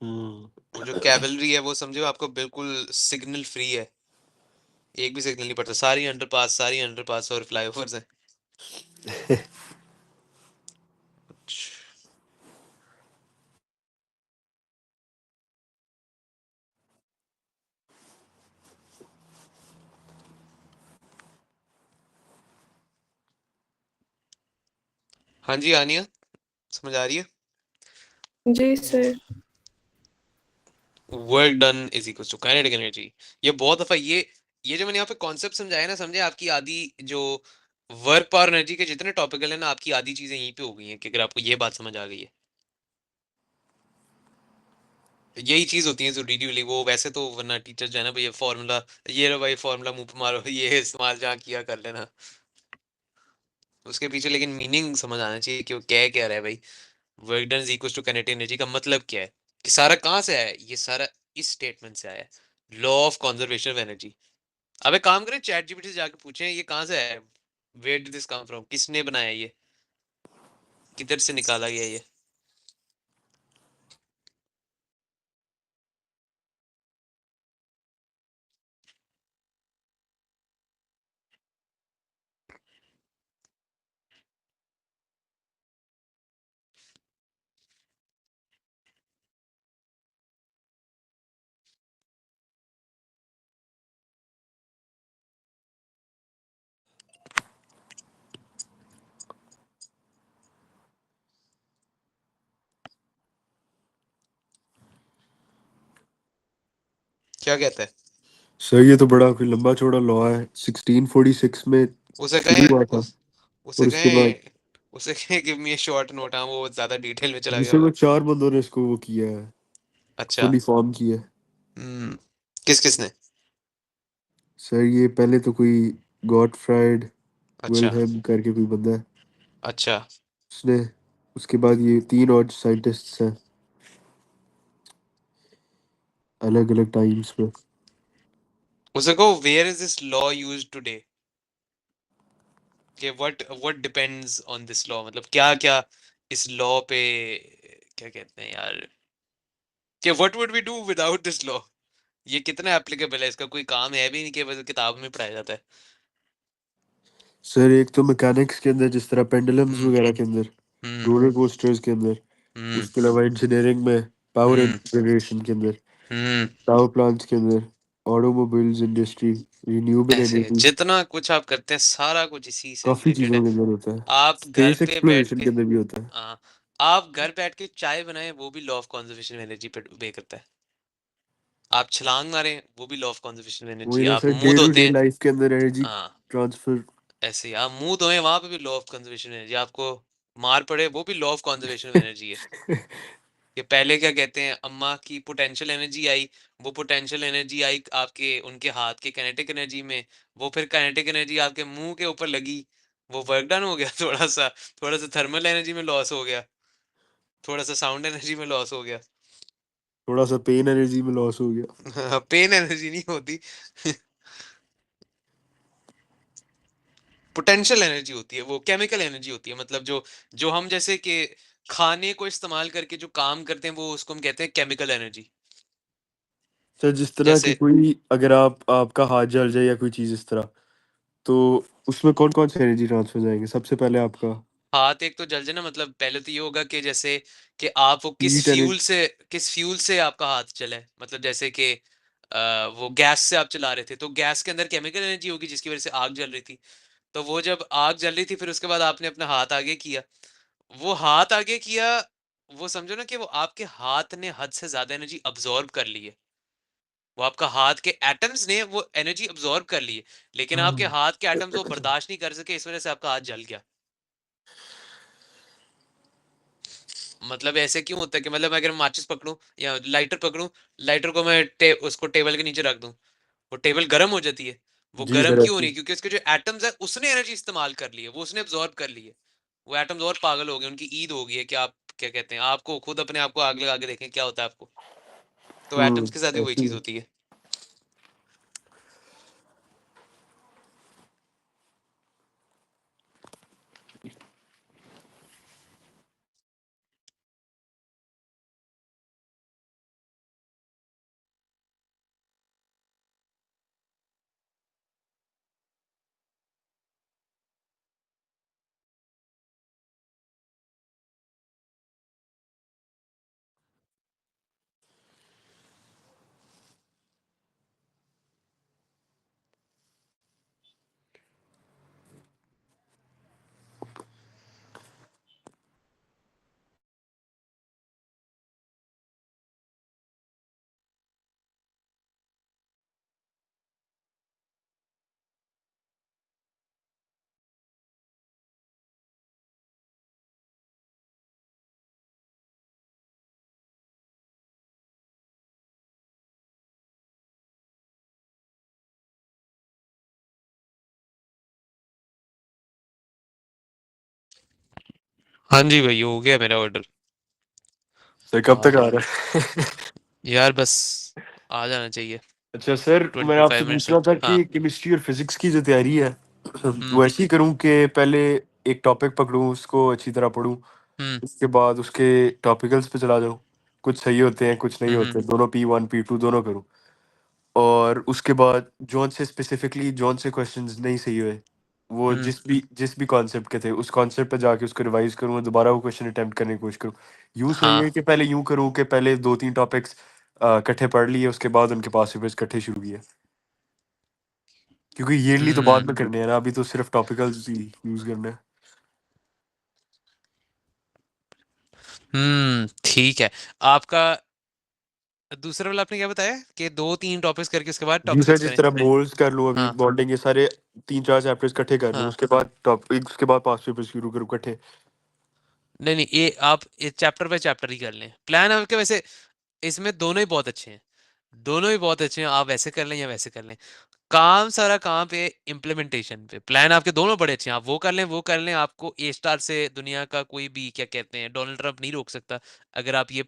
हम्म। वो जो कैवलरी है वो समझो आपको बिल्कुल सिग्नल फ्री है, एक भी सिग्नल नहीं पड़ता, सारी अंडरपास और फ्लाईओवर्स हैं। हाँ जी आनिया, समझ आ रही है? जी sir. Work done is equal to kinetic energy. ये बहुत दफा ये जो मैंने यहाँ पे कॉन्सेप्ट समझाया ना, समझे, आपकी आधी जो वर्क पावर एनर्जी के जितने टॉपिकल है ना, आपकी आधी चीजें यहीं पे हो गई हैं, कि अगर आपको ये बात समझ आ गई है। यही चीज होती है जरूरी वाली, वो वैसे तो वरना टीचर जो है ना भाई, ये फॉर्मूला, ये लो भाई फॉर्मूला मुंह पे मारो, ये इस्तेमाल जहाँ किया कर लेना, उसके पीछे लेकिन मीनिंग समझ आना चाहिए कि वो क्या रहा है भाई। Work done is equal to kinetic energy का मतलब क्या है, कि सारा कहाँ से आया है, ये सारा इस स्टेटमेंट से आया है, law of conservation of energy. अब एक काम करें, चैट जीपीटी से जाके पूछें ये कहाँ से आया है, where did this come from, किसने बनाया ये, किधर से निकाला गया ये। क्या कहता है? सर ये तो बड़ा कोई लंबा चौड़ा लॉ है, 1646 में उसे शुरू कहें हुआ था। उसे और उसके बाद कहें उसे कहें गिव मी शॉर्ट नोट, हाँ वो ज्यादा डिटेल में चला गया जिसे होगा। वो 4 बंदों ने इसको वो किया है, अच्छा। फुली फॉर्म किया है। हम्म। किस किसने? सर ये पहले तो कोई गॉटफ्राइड अच्छा। विल्हेम करके कोई बंदा है, अच्छा। उसने। उसके बाद ये 3 और साइंटिस्ट्स हैं, अलग अलग टाइम्स में। उसे कहो where is this law used today, कि what depends on this law, मतलब क्या क्या इस लॉ पे, क्या कहते हैं यार, कि what would we do without this law, ये कितना एप्लीकेबल है, इसका कोई काम है भी नहीं कि बस किताब में पढ़ाया जाता है। सर एक तो मैकेनिक्स के अंदर, जिस तरह पेंडुलम्स हम्म। वगैरह के अंदर, हम्म। रोलर कोस्टर्स के अंदर। हम्म। उसके अलावा इंजीनियरिंग में पावर एंड हम्म। जनरेशन के अंदर, हम्म। पावर प्लांट्स के अंदर, ऑटोमोबाइल्स इंडस्ट्री, रिन्यूएबल ऐसे एनर्जी, जितना कुछ आप करते हैं सारा कुछ इसी से काफी रिलेटेड चीजों है। के अंदर होता है। आप घर स्पेस पे बैठ एक्सप्लोरेशन के, के अंदर भी होता है। हाँ, आप घर बैठ के चाय बनाएं वो भी लॉ ऑफ कंजर्वेशन एनर्जी पे बे करता है। आप छलांग मारें वो भी लॉ ऑफ कंजर्वेशन एनर्जी वही है। ना आप सर, मुंह डे टू धोते डे हैं, लाइफ के अंदर एनर्जी हाँ, ट्रांसफर। ऐसे ही आप मुंह धोएं वहां पे भी लॉ ऑफ कंजर्वेशन एनर्जी, आपको मार पड़े वो भी लॉ ऑफ कंजर्वेशन एनर्जी है। कि पहले क्या कहते हैं, अम्मा की पोटेंशियल एनर्जी आई, वो पोटेंशियल एनर्जी आई आपके उनके हाथ के काइनेटिक एनर्जी में, वो फिर काइनेटिक एनर्जी आपके मुंह के ऊपर लगी, वो वर्क डन हो गया थोड़ा सा थर्मल एनर्जी में लॉस हो गया, थोड़ा सा साउंड एनर्जी में लॉस हो गया। थोड़ा सा पेन एनर्जी में लॉस हो गया। पेन एनर्जी नहीं होती, पोटेंशियल एनर्जी होती है, वो केमिकल एनर्जी होती है, मतलब जो जो हम जैसे कि खाने को इस्तेमाल करके जो काम करते हैं वो उसको हम कहते हैं केमिकल एनर्जी। सर जिस तरह कि जैसे कोई अगर आपका हाथ जल जाए या कोई चीज़ इस तरह, तो उसमें कौन-कौन से एनर्जी ट्रांसफर जाएँगे? सबसे पहले आपका हाथ एक तो जल जाए ना, मतलब पहले तो ये होगा कि जैसे कि आप वो हीट एनर्जी। किस फ्यूल से आपका हाथ जला है, मतलब जैसे कि वो गैस से आप चला रहे थे तो गैस के अंदर केमिकल एनर्जी होगी जिसकी वजह से आग जल रही थी। तो वो जब आग जल रही थी फिर उसके बाद आपने अपना हाथ आगे किया, वो हाथ आगे किया, वो समझो ना कि वो आपके हाथ ने हद से ज्यादा एनर्जी अब्सॉर्ब कर ली है। वो आपका हाथ के एटम्स ने वो एनर्जी अब्सॉर्ब कर ली है, लेकिन आपके हाँ। हाथ के एटम्स वो बर्दाश्त नहीं कर सके, इस वजह से आपका हाथ जल गया। मतलब ऐसे क्यों होता है कि मतलब अगर मैं माचिस पकड़ूं या लाइटर पकड़ूं, लाइटर को मैं उसको टेबल के नीचे रख दूं, वो टेबल गर्म हो जाती है। वो जी गर्म सर, क्यों हो ऐसे रही है? क्योंकि उसके जो एटम्स है उसने एनर्जी इस्तेमाल कर ली है, वो उसने अब्सॉर्ब कर ली है। वो एटम्स और पागल हो गए, उनकी ईद हो गई है कि आप क्या कहते हैं, आपको खुद अपने आप को आग लगा के देखें क्या होता है आपको। तो एटम्स के साथ भी वही ऐसे चीज ही। होती है। हाँ जी भाई, हो गया मेरा ऑर्डर। सर कब आ तक आ जाओ रहा है? यार, बस आ जाना चाहिए। अच्छा सर, मैं 25 आपसे मिनट्स पूछ में। रहा था हाँ। कि केमिस्ट्री और फिजिक्स की जो तैयारी है हम्म। वो ऐसी ही करूँ कि पहले एक टॉपिक पकड़ूँ, उसको अच्छी तरह पढूँ, हम्म। उसके बाद उसके टॉपिकल्स पे चला जाऊँ। कुछ सही होते हैं, कुछ नहीं हम्म। होते, दोनों P1 P2 दोनों करूँ। और उसके बाद जौन से क्वेश्चंस नहीं सही हुए, वो हम्म। जिस भी कॉन्सेप्ट के थे, उस कॉन्सेप्ट पे जाके उसको रिवाइज करूँ और दोबारा वो क्वेश्चन अटेम्प्ट करने की कोशिश करूँ। यूँ सही हाँ। है कि पहले यूँ करूँ कि पहले 2-3 टॉपिक्स इकट्ठे पढ़ लिए, उसके बाद उनके पास पेपर्स इकट्ठे शुरू किए? क्योंकि ईयरली तो बाद हम्म। में करने हैं ना, अभी तो सिर्फ टॉपिकल्स ही यूज़ करने हैं। ठीक है। आपका दूसरा वाला आपने क्या बताया कि 2-3 टॉपिक्स करके उसके बाद जी सर, टॉपिकल्स जिस करें? तरह मोल्स कर लूँ, अभी हाँ। बॉन्डिंग, ये सारे 3-4 चैप्टर्स इकट्ठे कर लूँ, हाँ। उसके बाद टॉपिक, उसके बाद पास पेपर्स शुरू करूँ इकट्ठे। नहीं नहीं, ये आप ये चैप्टर बाय चैप्टर ही कर लें। प्लान आपके वैसे इसमें दोनों ही बहुत अच्छे हैं, दोनों ही बहुत अच्छे हैं। आप वैसे कर लें या वैसे कर लें, काम सारा कहाँ पे? इम्प्लीमेंटेशन पे। प्लान आपके दोनों बड़े अच्छे हैं, आप वो कर लें वो कर लें। आपको ए स्टार से दुनिया का कोई भी क्या कहते हैं डोनाल्ड ट्रंप नहीं रोक सकता। अगर आप ये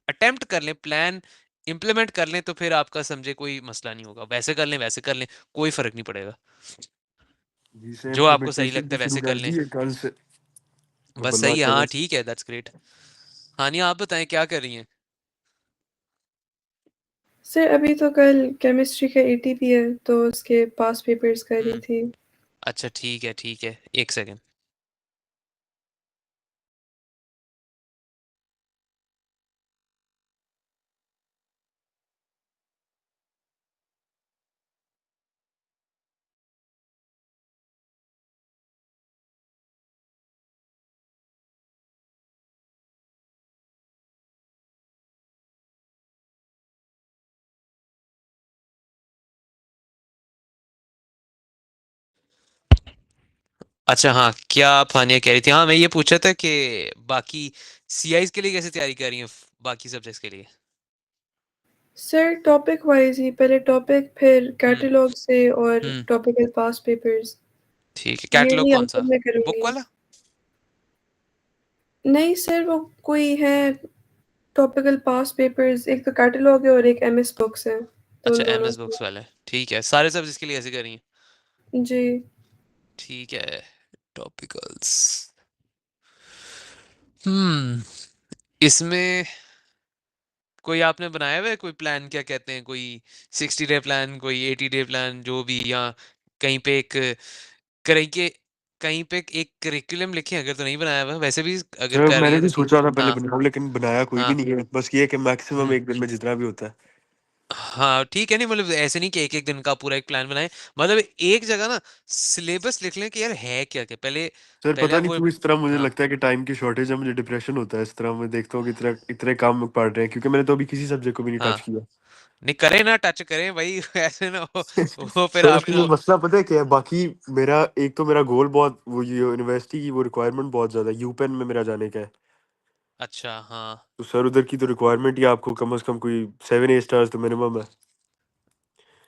अटेम्प्ट कर लें, प्लान इम्प्लीमेंट कर लें, तो फिर आपका समझे कोई मसला नहीं होगा। वैसे कर लें वैसे कर लें, कोई फर्क नहीं पड़ेगा। जी से जो आपको सही इम्प्लीमेंटेशन लगता भी है शुरू वैसे कर कर लें। दी है कल से, अब बस अल्लाह सही है, करे। हाँ ठीक है, दैट्स ग्रेट। हानिया आप बताएं क्या कर रही हैं? सर अभी तो कल केमिस्ट्री का एटीपी है तो उसके पास पेपर्स कर रही हम्म। थी। अच्छा ठीक है ठीक है, एक सेकेंड। अच्छा हाँ, क्या आप हानिया कह रही थी? हाँ, मैं ये पूछा था कि बाकी सीआईज के लिए कैसे तैयारी कर रही हैं, बाकी सब्जेक्ट्स के लिए? सर टॉपिक वाइज ही, पहले टॉपिक फिर हम्म। कैटलॉग से और हम्म। टॉपिकल पास पेपर्स। ठीक है, कैटलॉग ईयरली कौन सा? आउटपुट में बुक करूँगी। वाला? नहीं सर, वो कोई है टॉपिकल पास पेपर्स, एक तो कैटलॉग है और एक एमएस बुक्स है, तो अच्छा, उन दोनों एमएस से। बुक्स वाला है, ठीक है। सारे सब्जेक्ट्स के लिए ऐसे करी हैं? जी। ठीक है। टॉपिकल्स। इसमें कोई आपने बनाया हुआ है कोई प्लान, क्या कहते हैं, कोई 60 डे प्लान, कोई 80 डे प्लान, जो भी, या कहीं पे एक करें के कहीं पे एक करिकुलम लिखे, अगर तो नहीं बनाया हुआ वैसे भी, अगर सर कर रही मैंने है भी तो ठीक। सोचा था पहले हाँ बनाऊं, लेकिन बनाया कोई भी हाँ। नहीं है। बस ये है कि मैक्सिमम हम्म। एक दिन में जितना भी होता है। हाँ ठीक है, नहीं मतलब ऐसे नहीं कि एक एक दिन का पूरा एक प्लान बनाए, मतलब एक जगह ना सिलेबस लिख लें कि यार है क्या क्या, पहले सर पहले पता आप नहीं वो। क्यों इस तरह मुझे हाँ लगता है कि टाइम की शॉर्टेज है, मुझे डिप्रेशन होता है इस तरह। मैं देखता हूँ कि इतने इतने काम पड़ रहे हैं, क्योंकि मैंने तो अभी किसी सब्जेक्ट को भी नहीं हाँ। टच किया। नहीं करें ना, टच करें भाई ऐसे ना हो वो फिर सर इसलिए आपको। मसला पता है क्या है? बाकी मेरा एक तो मेरा गोल बहुत, वो यूनिवर्सिटी की वो रिक्वायरमेंट बहुत ज्यादा है, यूपेन में मेरा जाने का है। अच्छा हाँ। तो सर उधर की तो रिक्वायरमेंट ही आपको कम से कम कोई 7 8 स्टार्स तो मिनिमम है।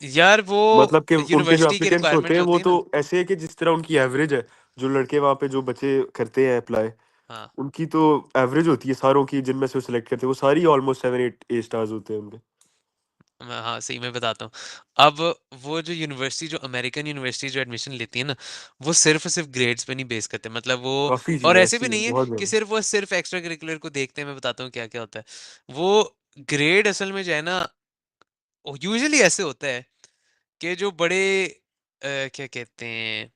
यार वो मतलब कि उनके जो यूनिवर्सिटी की एप्लीकेंट्स होते रिक्वायरमेंट हैं वो होती है तो ना। ऐसे है कि जिस तरह उनकी एवरेज है, जो लड़के वहाँ पे जो बच्चे करते हैं अप्लाई, हाँ उनकी तो एवरेज होती है सारों की, जिनमें से वो सिलेक्ट करते हैं, वो सारी ऑलमोस्ट 7 8 A स्टार्स होते हैं उनके। मैं, हाँ सही मैं बताता हूँ। अब वो जो यूनिवर्सिटी, जो अमेरिकन यूनिवर्सिटी जो एडमिशन लेती है ना, वो सिर्फ और सिर्फ ग्रेड्स पे नहीं बेस करते, मतलब वो। काफी और चीजें ऐसे भी ऐसी हैं नहीं है बहुत कि ज्यादा। सिर्फ वो सिर्फ एक्स्ट्रा करिकुलर को देखते हैं, मैं बताता हूँ क्या क्या होता है। वो ग्रेड असल में जो है ना, यूजुअली ऐसे होता है कि जो बड़े क्या कहते हैं,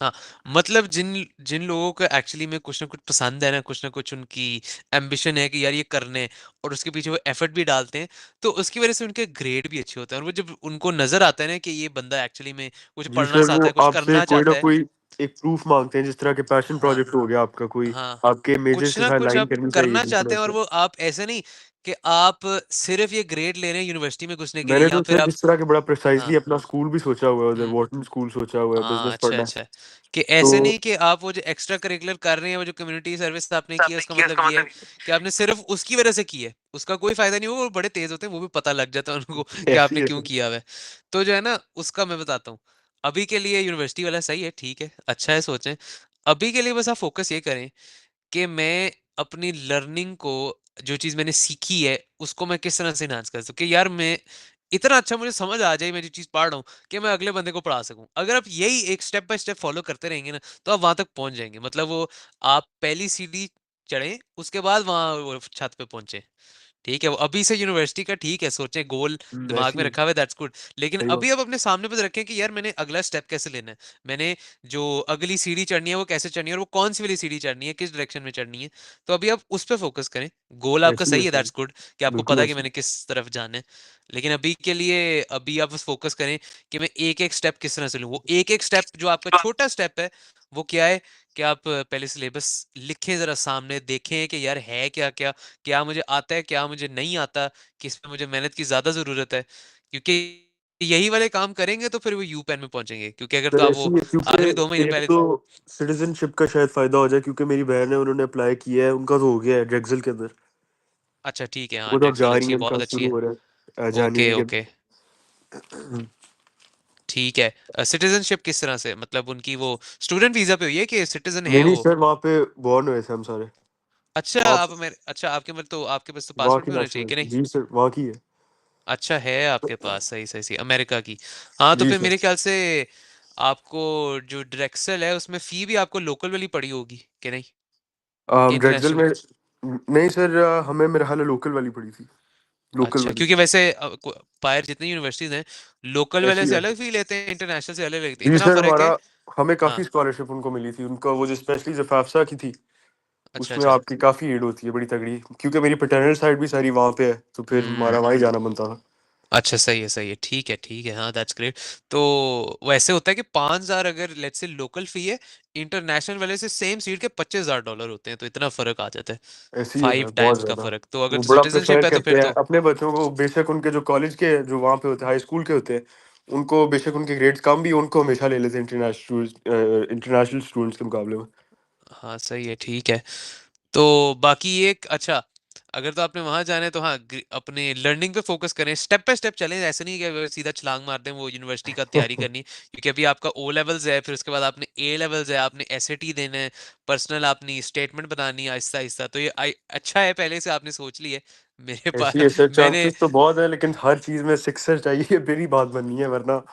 हाँ, मतलब जिन जिन लोगों को एक्चुअली में कुछ ना कुछ पसंद है ना, कुछ ना कुछ उनकी एम्बिशन है कि यार ये करने हैं, और उसके पीछे वो एफर्ट भी डालते हैं, तो उसकी वजह से उनके ग्रेड भी अच्छे होते हैं। और वो जब उनको नजर आता है ना कि ये बंदा एक्चुअली में कुछ जी पढ़ना सर, वो चाहता है, कुछ आपसे करना कोई ना चाहता है। कोई एक प्रूफ मांगते हैं, जिस तरह के पैशन हाँ प्रोजेक्ट हो गया आपका कोई, हाँ। आपके मेजर्स कुछ के ना साथ कुछ लाइन आप करनी चाहिए करना बिल्कुल चाहते हैं, और ऐसे। वो आप ऐसे नहीं कि आप सिर्फ ये ग्रेड ले रहे हैं यूनिवर्सिटी में घुसने के लिए, मैंने या तो फिर सर आप। जिस तरह के बड़ा हाँ। प्रिसाइजली अपना स्कूल भी सोचा हुआ है, उधर हम्म। वॉर्टन स्कूल सोचा हुआ है, हाँ बिजनेस अच्छा पढ़ना है। अच्छा है। कि तो ऐसे नहीं कि आप वो जो एक्स्ट्रा करिकुलर कर रहे हैं, वो जो कम्युनिटी सर्विस आपने किया, उसका मतलब ये है कि आपने सिर्फ उसकी वजह से की है, उसका कोई फायदा नहीं। वो बड़े तेज होते हैं, वो भी पता लग जाता है उनको कि ऐसी आपने है क्यों सर। किया हुआ है। तो जो है ना, उसका मैं बताता हूँ। अभी के लिए यूनिवर्सिटी वाला सही है, ठीक है, अच्छा है, सोचें। अभी के लिए बस आप फोकस ये करें कि मैं अपनी लर्निंग को, जो चीज़ मैंने सीखी है, उसको मैं किस तरह से एनहांस कर सकूँ, कि यार मैं इतना अच्छा मुझे समझ आ जाए, मैं जो चीज़ पढ़ रहा हूँ, कि मैं अगले बंदे को पढ़ा सकूँ। अगर आप यही एक स्टेप बाय स्टेप फॉलो करते रहेंगे ना, तो आप वहां तक पहुंच जाएंगे। मतलब वो, आप पहली सीढ़ी चढ़े, उसके बाद वहां वो छत पे पहुंचे। ठीक है, वो अभी से यूनिवर्सिटी का ठीक है, सोचें गोल दिमाग ऐसी में है, रखा हुआ है, दैट्स गुड। लेकिन सही अभी बात। अब अपने सामने पर रखें कि यार मैंने अगला स्टेप कैसे लेना है, मैंने जो अगली सीढ़ी चढ़नी है वो कैसे चढ़नी है, और वो कौन सी वाली सीढ़ी चढ़नी है, किस डायरेक्शन में चढ़नी है। तो अभी आप उस पर फोकस करें। गोल आपका ऐसी है सही है, सर, दैट्स गुड, कि आपको बिल्कुल पता है कि ऐसी। मैंने किस तरफ जाना है। लेकिन अभी के लिए, अभी आप बस फोकस करें कि मैं एक एक स्टेप किस तरह से लूँ। वो एक एक स्टेप जो आपका छोटा स्टेप है, वो क्या है, कि आप पहले सिलेबस लिखें, जरा सामने देखें कि यार है क्या क्या, क्या मुझे आता है, क्या मुझे नहीं आता, किस पे मुझे मेहनत की ज्यादा जरूरत है। क्योंकि यही वाले काम करेंगे तो फिर वो यू पेन में पहुंचेंगे, क्योंकि अगर तो सर आप ऐसी वो है आखिरी 2 महीने क्योंकि एक पहले। तो सिटीजनशिप का शायद फायदा हो जाए, क्योंकि मेरी बहन है, उन्होंने अप्लाई किया है, उनका तो हो गया है ड्रेक्सल के अंदर। अच्छा ठीक है, हाँ वो तो अब ड्रेक्सल जा रही अच्छी है, है, उनका बहुत अच्छी शुरू है। हो रहा है ओके जनवरी के। ओके। ठीक है, सिटीजनशिप किस तरह से, मतलब उनकी वो स्टूडेंट वीजा पे हुई है कि सिटीजन है नहीं नहीं वो। सर, वहाँ पे बॉर्न हुए थे हम सारे। अच्छा वहाँ आप मेरे, अच्छा आपके मतलब, तो आपके पास तो वहाँ पासपोर्ट की भी होना चाहिए नेशनल, कि नहीं। जी सर वहाँ की है। अच्छा है आपके पास, सही सही सही, अमेरिका की। हाँ तो जी फिर सर। मेरे ख्याल से आपको जो ड्रेक्सल है उसमें फी भी आपको लोकल वाली पड़ी होगी कि नहीं, कि ड्रेक्सल इंटरनेशनल। में नहीं सर, हमें मेरे हाल लोकल वाली पड़ी थी, लोकल अच्छा, वाली। क्योंकि वैसे बाहर जितनी यूनिवर्सिटीज हैं, लोकल वाले ऐसी से है। अलग फी लेते हैं, इंटरनेशनल से अलग लेते हैं, जी इतना सर, फर्क हमारा है। हमें हाँ। काफ़ी स्कॉलरशिप उनको मिली थी, उनका वो जो स्पेशली जो फाफसा की थी, अच्छा उसमें अच्छा। आपकी काफ़ी एड होती है बड़ी तगड़ी, क्योंकि मेरी पैटर्नल साइड भी सारी वहाँ पे है, तो फिर हम्म। हमारा वहीं जाना बनता था। अच्छा सही है, ठीक है, हाँ दैट्स ग्रेट। तो वैसे होता है कि 5,000 अगर लेट्स से लोकल फी है, इंटरनेशनल वाले से सेम सीट के $25,000 होते हैं, तो इतना फर्क आ जाता है। ऐसी है सर, फाइव बहुत टाइम्स का ज़्यादा। फर्क, तो अगर वो तो बड़ा प्रेफर सिटीजनशिप है तो करते फिर हैं तो। अपने बच्चों को, बेशक उनके जो कॉलेज के जो वहाँ पे होते हैं, हाई स्कूल के होते हैं, उनको बेशक उनके ग्रेड्स कम भी, उनको हमेशा ले लेते हैं इंटरनेशनल स्टूडेंट्स के मुकाबले में। हाँ सही है, ठीक है। तो बाकी एक अच्छा, अगर तो आपने वहां जाना है तो हाँ, अपने लर्निंग पे फोकस करें, स्टेप बाय स्टेप चलें, ऐसे नहीं कि वो सीधा छलांग मार दें वो यूनिवर्सिटी का तैयारी करनी है। क्योंकि अभी आपका ओ लेवल्स है, फिर उसके बाद आपने ए लेवल्स है, आपने एसएटी देना है, पर्सनल अपनी स्टेटमेंट बनानी है आहिस्ता आहिस्ता। तो ये अच्छा है, पहले से आपने सोच ली है। मेरे ऐसी पास है सर, मैंने। चांसेस तो बहुत है, लेकिन हर चीज़ में सिक्सर चाहिए, मेरी बात बननी है, वरना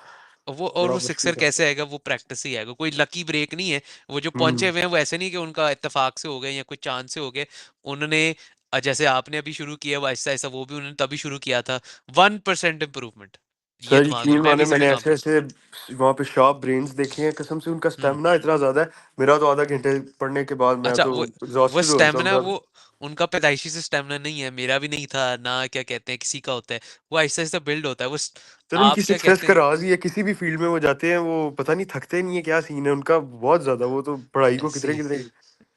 वो बड़ा मुश्किल सिक्सर था। कैसे आएगा, वो प्रैक्टिस ही आएगा, कोई लकी ब्रेक नहीं है। वो जो पहुंचे हम्म। हुए हैं वो ऐसे नहीं कि उनका इत्तेफाक से हो गए या कोई चांद से हो गए। उन्होंने जैसे आपने अभी शुरू किया वो आहिस्ता आहिस्ता, वो भी उन्होंने तभी शुरू किया था। 1% इम्प्रूवमेंट, ये सर दिमाग में, यकीन मैं माने भी इसी पे मैंने काम ऐसे करता ऐसे वहाँ पे शार्प ब्रेन्स देखे हैं, कसम से उनका हूँ। स्टेमिना इतना ज्यादा है। मेरा तो आधा घंटे पढ़ने के बाद मैं अच्छा, तो वो एग्जॉस्टेड हो जाता हूँ स्टेमिना, सर। वो उनका पैदाइशी से स्टेमिना नहीं है, मेरा भी नहीं था ना, क्या कहते हैं किसी का होता है। वो आहिस्ता आहिस्ता बिल्ड होता है वो सर उनकी आप क्या सक्सेस कहते का हैं। राज ही है, किसी भी फील्ड में वो जाते हैं वो पता नहीं थकते नहीं है, क्या सीन है उनका बहुत ज्यादा, वो तो पढ़ाई को ऐसे कितने ही कितने।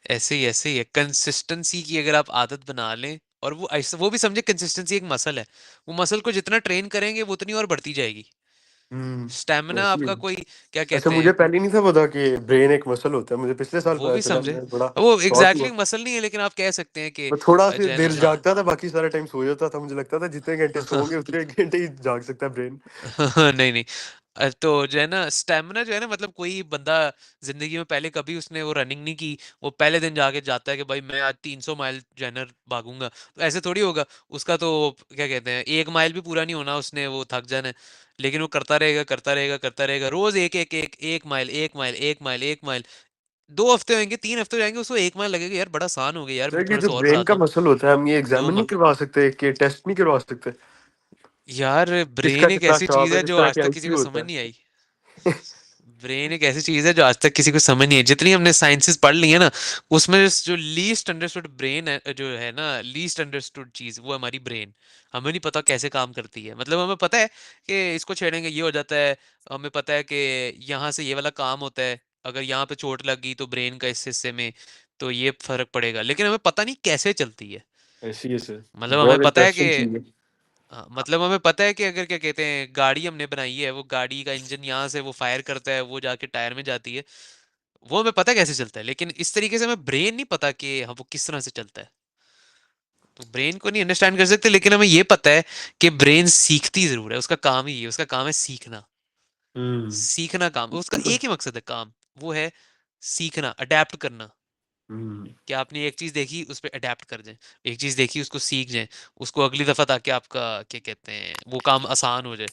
ऐसे ही है कंसिस्टेंसी की, अगर आप आदत बना लें। और वो ऐसा, वो भी समझे कंसिस्टेंसी एक मसल है। वो मसल को जितना ट्रेन करेंगे वो उतनी और बढ़ती जाएगी। स्टेमिना ऐसी है। आपका कोई, क्या अच्छा कहते मुझे हैं, पहले नहीं था पता कि ब्रेन एक मसल होता है, मुझे पिछले साल वो पता भी चला, समझे। मैं बड़ा वो शॉक एग्जैक्टली हुआ। exactly मसल नहीं है, लेकिन आप कह सकते हैं कि मैं थोड़ा सी जो है देर ना, जागता था, बाकी सारा टाइम सो जाता था, मुझे लगता था जितने घंटे हाँ। सोओगे उतने घंटे ही जाग सकता है ब्रेन। नहीं नहीं, तो जो है ना स्टेमिना जो है ना, मतलब कोई बंदा जिंदगी में पहले कभी उसने वो रनिंग नहीं की, वो पहले दिन जाके जाता है कि भाई मैं आज 300 माइल जो है ना भागूंगा, तो ऐसे थोड़ी होगा। उसका तो क्या कहते हैं, 1 माइल भी पूरा नहीं होना उसने, वो थक जाना है। लेकिन वो करता रहेगा करता रहेगा करता रहेगा, रोज एक एक एक 1 माइल 1 माइल 1 माइल 1 माइल। 2 हफ्ते होंगे, 3 हफ्ते जाएंगे, उसको 1 माइल लगेगा, यार बड़ा आसान हो गया, यार सर ये थोड़ा जो सा और ब्रेन बढ़ाता का हूँ। मसल होता है, हम ये दो एग्जामिन नहीं माह करवा सकते, कि टेस्ट नहीं करवा सकते यार किसका ब्रेन एक कितना ऐसी शार्प चीज है, है किस जो तरह आज के तक किसी को आईक्यू समझ होता नहीं आई। है। ब्रेन एक ऐसी चीज है जो आज तक किसी को समझ नहीं है, जितनी हमने साइंसेस पढ़ ली है ना, उसमें जो लीस्ट अंडरस्टूड ब्रेन है, जो है ना लीस्ट अंडरस्टूड चीज, वो हमारी ब्रेन। हमें नहीं पता कैसे काम करती है, मतलब हमें पता है कि इसको छेड़ेंगे ये हो जाता है। हमें पता है कि यहाँ से ये वाला काम होता है, अगर यहाँ पे चोट लग गई तो ब्रेन का इस हिस्से में तो ये फर्क पड़ेगा, लेकिन हमें पता नहीं कैसे चलती है। ऐसी है सर। मतलब हमें बहुत पता है कि इंटरेस्टिंग चीज है। हाँ, मतलब हमें पता है कि अगर क्या कहते हैं गाड़ी हमने बनाई है, वो गाड़ी का इंजन यहाँ से वो फायर करता है, वो जाके टायर में जाती है। वो हमें पता है कैसे चलता है, लेकिन इस तरीके से हमें ब्रेन नहीं पता कि हाँ वो किस तरह से चलता है। तो ब्रेन को नहीं अंडरस्टैंड कर सकते, लेकिन हमें ये पता है कि ब्रेन सीखती जरूर है, उसका काम ही है, उसका काम है सीखना। हम्म। सीखना काम उसका, एक ही मकसद है काम, वो है सीखना, अडेप्ट करना। हम्म। कि आपने एक चीज देखी उस पर अडेप्ट कर जाए, एक चीज देखी उसको सीख जाए, उसको अगली दफा, ताकि आपका क्या कहते हैं वो काम आसान हो जाए।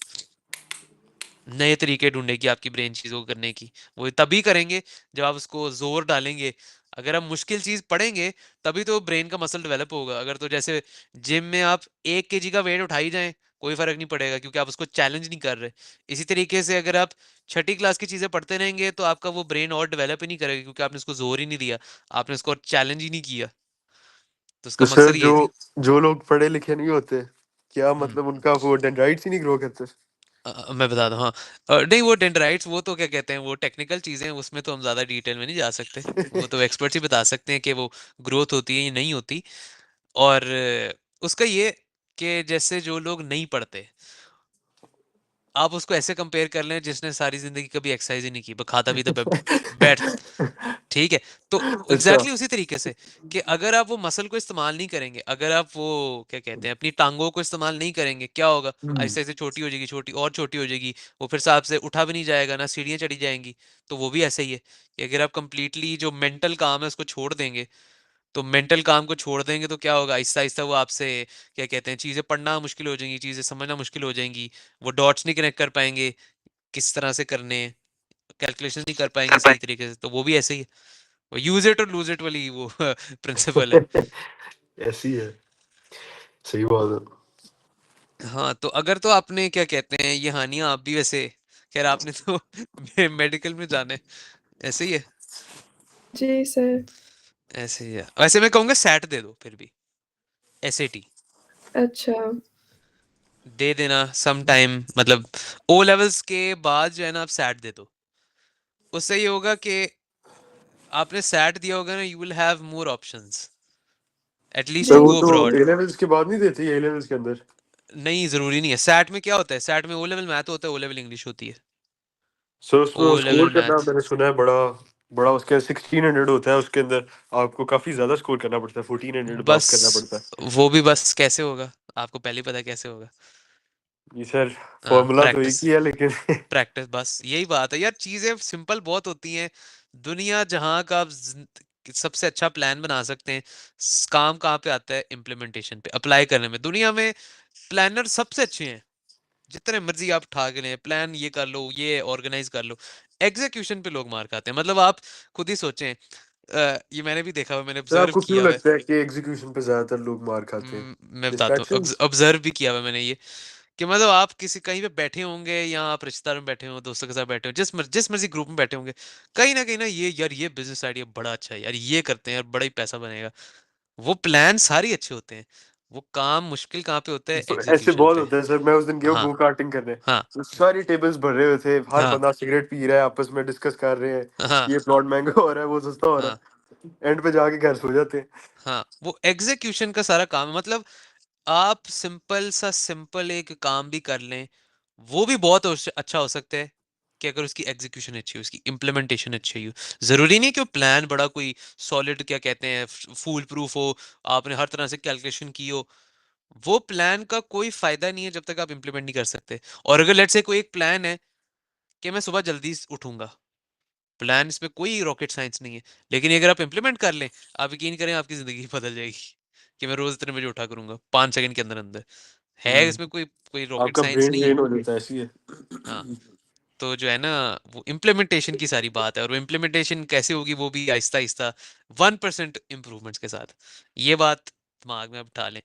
नए तरीके ढूंढेगी आपकी ब्रेन चीज़ों को करने की। वो तभी करेंगे जब आप उसको जोर डालेंगे। अगर आप मुश्किल चीज़ पढ़ेंगे तभी तो ब्रेन का मसल डेवलप होगा। अगर तो जैसे जिम में आप 1 kg का वेट उठाई जाएं, कोई फर्क नहीं पड़ेगा, क्योंकि आप उसको चैलेंज नहीं कर रहे। इसी तरीके से अगर आप छठी क्लास की चीज़ें पढ़ते रहेंगे तो आपका वो ब्रेन और डेवलप ही नहीं करेगा, क्योंकि आपने उसको जोर ही नहीं दिया, आपने उसको चैलेंज ही नहीं किया। तो उसका तो सर मकसद जो ये थी। जो लोग पढ़े लिखे नहीं होते, क्या हम्म, मतलब उनका वो डेंड्राइट्स ही नहीं ग्रो करते? मैं बता दूं, हाँ। नहीं, वो डेंड्राइट्स वो तो क्या कहते हैं, वो टेक्निकल चीज़ें हैं, उसमें तो हम ज़्यादा डिटेल में नहीं जा सकते। वो तो एक्सपर्ट्स ही बता सकते हैं कि वो ग्रोथ होती है या नहीं होती। और उसका ये कि जैसे जो लोग नहीं पढ़ते, आप उसको ऐसे कंपेयर कर लें जिसने सारी जिंदगी कभी एक्सरसाइज ही नहीं की, बस खाता भी था, बैठ, ठीक है। तो अच्छा। एग्जैक्टली उसी तरीके से कि अगर आप वो मसल को इस्तेमाल नहीं करेंगे, अगर आप वो क्या कहते हैं अपनी टांगों को इस्तेमाल नहीं करेंगे, क्या होगा? हम्म। ऐसे ऐसे छोटी हो जाएगी, छोटी और छोटी हो जाएगी। वो फिर सांप से उठा भी नहीं जाएगा, ना सीढ़ियाँ चढ़ी जाएंगी। तो वो भी ऐसे ही है कि अगर आप कंप्लीटली जो मेंटल काम है उसको छोड़ देंगे, तो मेंटल काम को छोड़ देंगे तो क्या होगा, आहिस्ता आहिस्ता वो आपसे क्या कहते हैं चीज़ें पढ़ना मुश्किल हो जाएंगी, चीज़ें समझना मुश्किल हो जाएंगी। वो डॉट्स नहीं कनेक्ट कर पाएंगे, किस तरह से करने, कैलकुलेशन नहीं कर पाएंगे सही तरीके से। तो वो भी ऐसे ही है, वो यूज इट और लूज इट वाली वो प्रिंसिपल है। ऐसी है। सही बात है। हाँ, तो अगर तो आपने क्या कहते हैं ये हानियां आप भी वैसे, खैर आपने तो मेडिकल में जाना है, ऐसे ही है। जी सर। ऐसे ही है, वैसे मैं कहूँगा सेट दे दो फिर भी, एसएटी अच्छा। दे देना सम टाइम, मतलब ओ लेवल्स के बाद जो है ना आप सेट दे दो। उससे ये होगा कि आपने सेट दिया होगा ना, you will have more options, at least sir to जी वो गो तो ब्रॉड। ए लेवल्स के बाद नहीं देती, ए लेवल्स के अंदर? नहीं, जरूरी नहीं है। सैट में क्या होता है, सैट में ओ लेवल मैथ होता है, ओ लेवल इंग्लिश होती है। सर ओ उसमें लेवल स्कोर करना मैथ, मैंने सुना है बड़ा बड़ा, उसके 1600 होता है, उसके अंदर आपको काफी ज्यादा स्कोर करना पड़ता है, 1400 अबव बस करना पड़ता है। वो भी बस कैसे होगा, आपको पहले ही पता है कैसे होगा। जी सर। हाँ, फॉर्मूला तो एक प्रैक्टिस, ही है लेकिन प्रैक्टिस, बस यही बात है यार, चीजें सिंपल बहुत होती हैं। दुनिया जहाँ का आप सबसे अच्छा प्लान बना सकते हैं, काम कहाँ पे आता है, इम्प्लीमेंटेशन पे, अप्लाई करने में। दुनिया में प्लानर सबसे अच्छे हैं, जितने मर्जी आप ठाक लें, प्लान ये कर लो, ये ऑर्गेनाइज कर लो, एग्जीक्यूशन पे लोग मार खाते हैं। मतलब आप खुद ही सोचें, ये मैंने भी देखा हुआ, मैंने तो ऑब्जर्व आपको क्यों किया हुआ है। लगता है कि एग्जीक्यूशन पे ज्यादातर लोग मार खाते हैं? मैं बताता हूँ, डिस्ट्रैक्शंस? ऑब्जर्व भी किया हुआ है मैंने ये, कि मतलब आप किसी कहीं पे बैठे होंगे, या आप रिश्तेदार में बैठे हो, दोस्तों के साथ बैठे हो, जिस मर्जी ग्रुप में बैठे होंगे, कहीं ना ये यार ये बिजनेस आइडिया बड़ा अच्छा है यार, ये करते हैं यार, बड़ा ही पैसा बनेगा। वो प्लान सारे अच्छे होते हैं, वो काम मुश्किल कहाँ पे होता है? ऐसे एग्जीक्यूशन बहुत पे। होता है सर। मैं उस दिन गया हाँ, गो कार्टिंग करने, हाँ, तो सारी टेबल्स भरे हुए थे, हर हाँ, बंदा सिगरेट पी रहा है, आपस में डिस्कस कर रहे हैं, हाँ, ये प्लॉट महंगा हो रहा है, वो सस्ता हो हाँ, रहा है, एंड पे जाके घर सो जाते हैं। हाँ, वो एग्जीक्यूशन का सारा काम है। मतलब आप सिंपल एक काम भी कर लें, वो भी बहुत अच्छा हो सकता है, कि अगर उसकी एग्जीक्यूशन अच्छी हो, उसकी इम्प्लीमेंटेशन अच्छी हो। जरूरी नहीं कि वो प्लान बड़ा कोई सॉलिड, क्या कहते हैं, फूल प्रूफ हो, आपने हर तरह से कैलकुलेशन की हो। वो प्लान का कोई फायदा नहीं है जब तक आप इम्प्लीमेंट नहीं कर सकते। और अगर लेट्स से कोई एक प्लान है कि मैं सुबह जल्दी उठूंगा, प्लान इसमें कोई रॉकेट साइंस नहीं है, लेकिन अगर आप इम्प्लीमेंट कर लें, आप यकीन करें आपकी जिंदगी बदल जाएगी, कि मैं रोज इतने बजे उठा करूंगा 5 सेकंड के अंदर अंदर। है हम्म, इसमें कोई कोई रॉकेट आपका साइंस ब्रेन नहीं है। ड्रेन हो जाता है ऐसी है। हाँ, तो जो है ना, वो इम्प्लीमेंटेशन की सारी बात है, और वो इम्प्लीमेंटेशन कैसे होगी, वो भी आहिस्ता आहिस्ता 1% इम्प्रूवमेंट्स के साथ। ये बात दिमाग में आप उठा लें,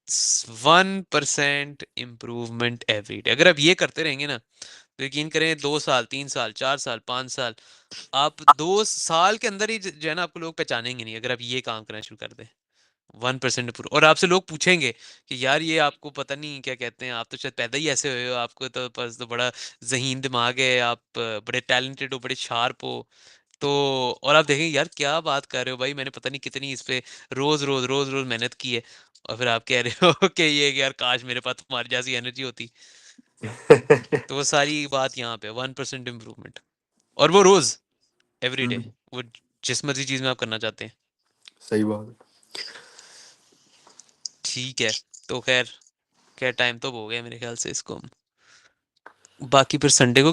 1% इम्प्रूवमेंट एवरी डे, अगर आप ये करते रहेंगे ना, तो यकीन करें 2 साल, 3 साल, 4 साल, 5 साल, आप 2 साल के अंदर ही जो है ना, आपको लोग पहचानेंगे नहीं, अगर आप ये काम करना शुरू कर दें। 1% इम्प्रूव, और आपसे लोग पूछेंगे कि यार ये आपको पता नहीं क्या कहते हैं, आप तो शायद पैदा ही ऐसे हुए हो, आपको तो बस तो बड़ा ज़हीन दिमाग है, आप बड़े टैलेंटेड हो, बड़े शार्प हो। तो और आप देखेंगे यार क्या बात कर रहे हो भाई, मैंने पता नहीं कितनी इस पे रोज रोज मेहनत की है, और फिर आप कह रहे हो कि ये कि यार काश मेरे पास तुम्हारी जैसी एनर्जी होती। तो वो सारी बात यहाँ पे 1% इम्प्रूवमेंट, और वो रोज, एवरी डे, हम्म, वो जिस मर्जी चीज में आप करना चाहते हैं। सही बात ठीक है, तो खैर, क्या टाइम तो हो गया मेरे ख्याल से, इसको हम बाकी फिर संडे को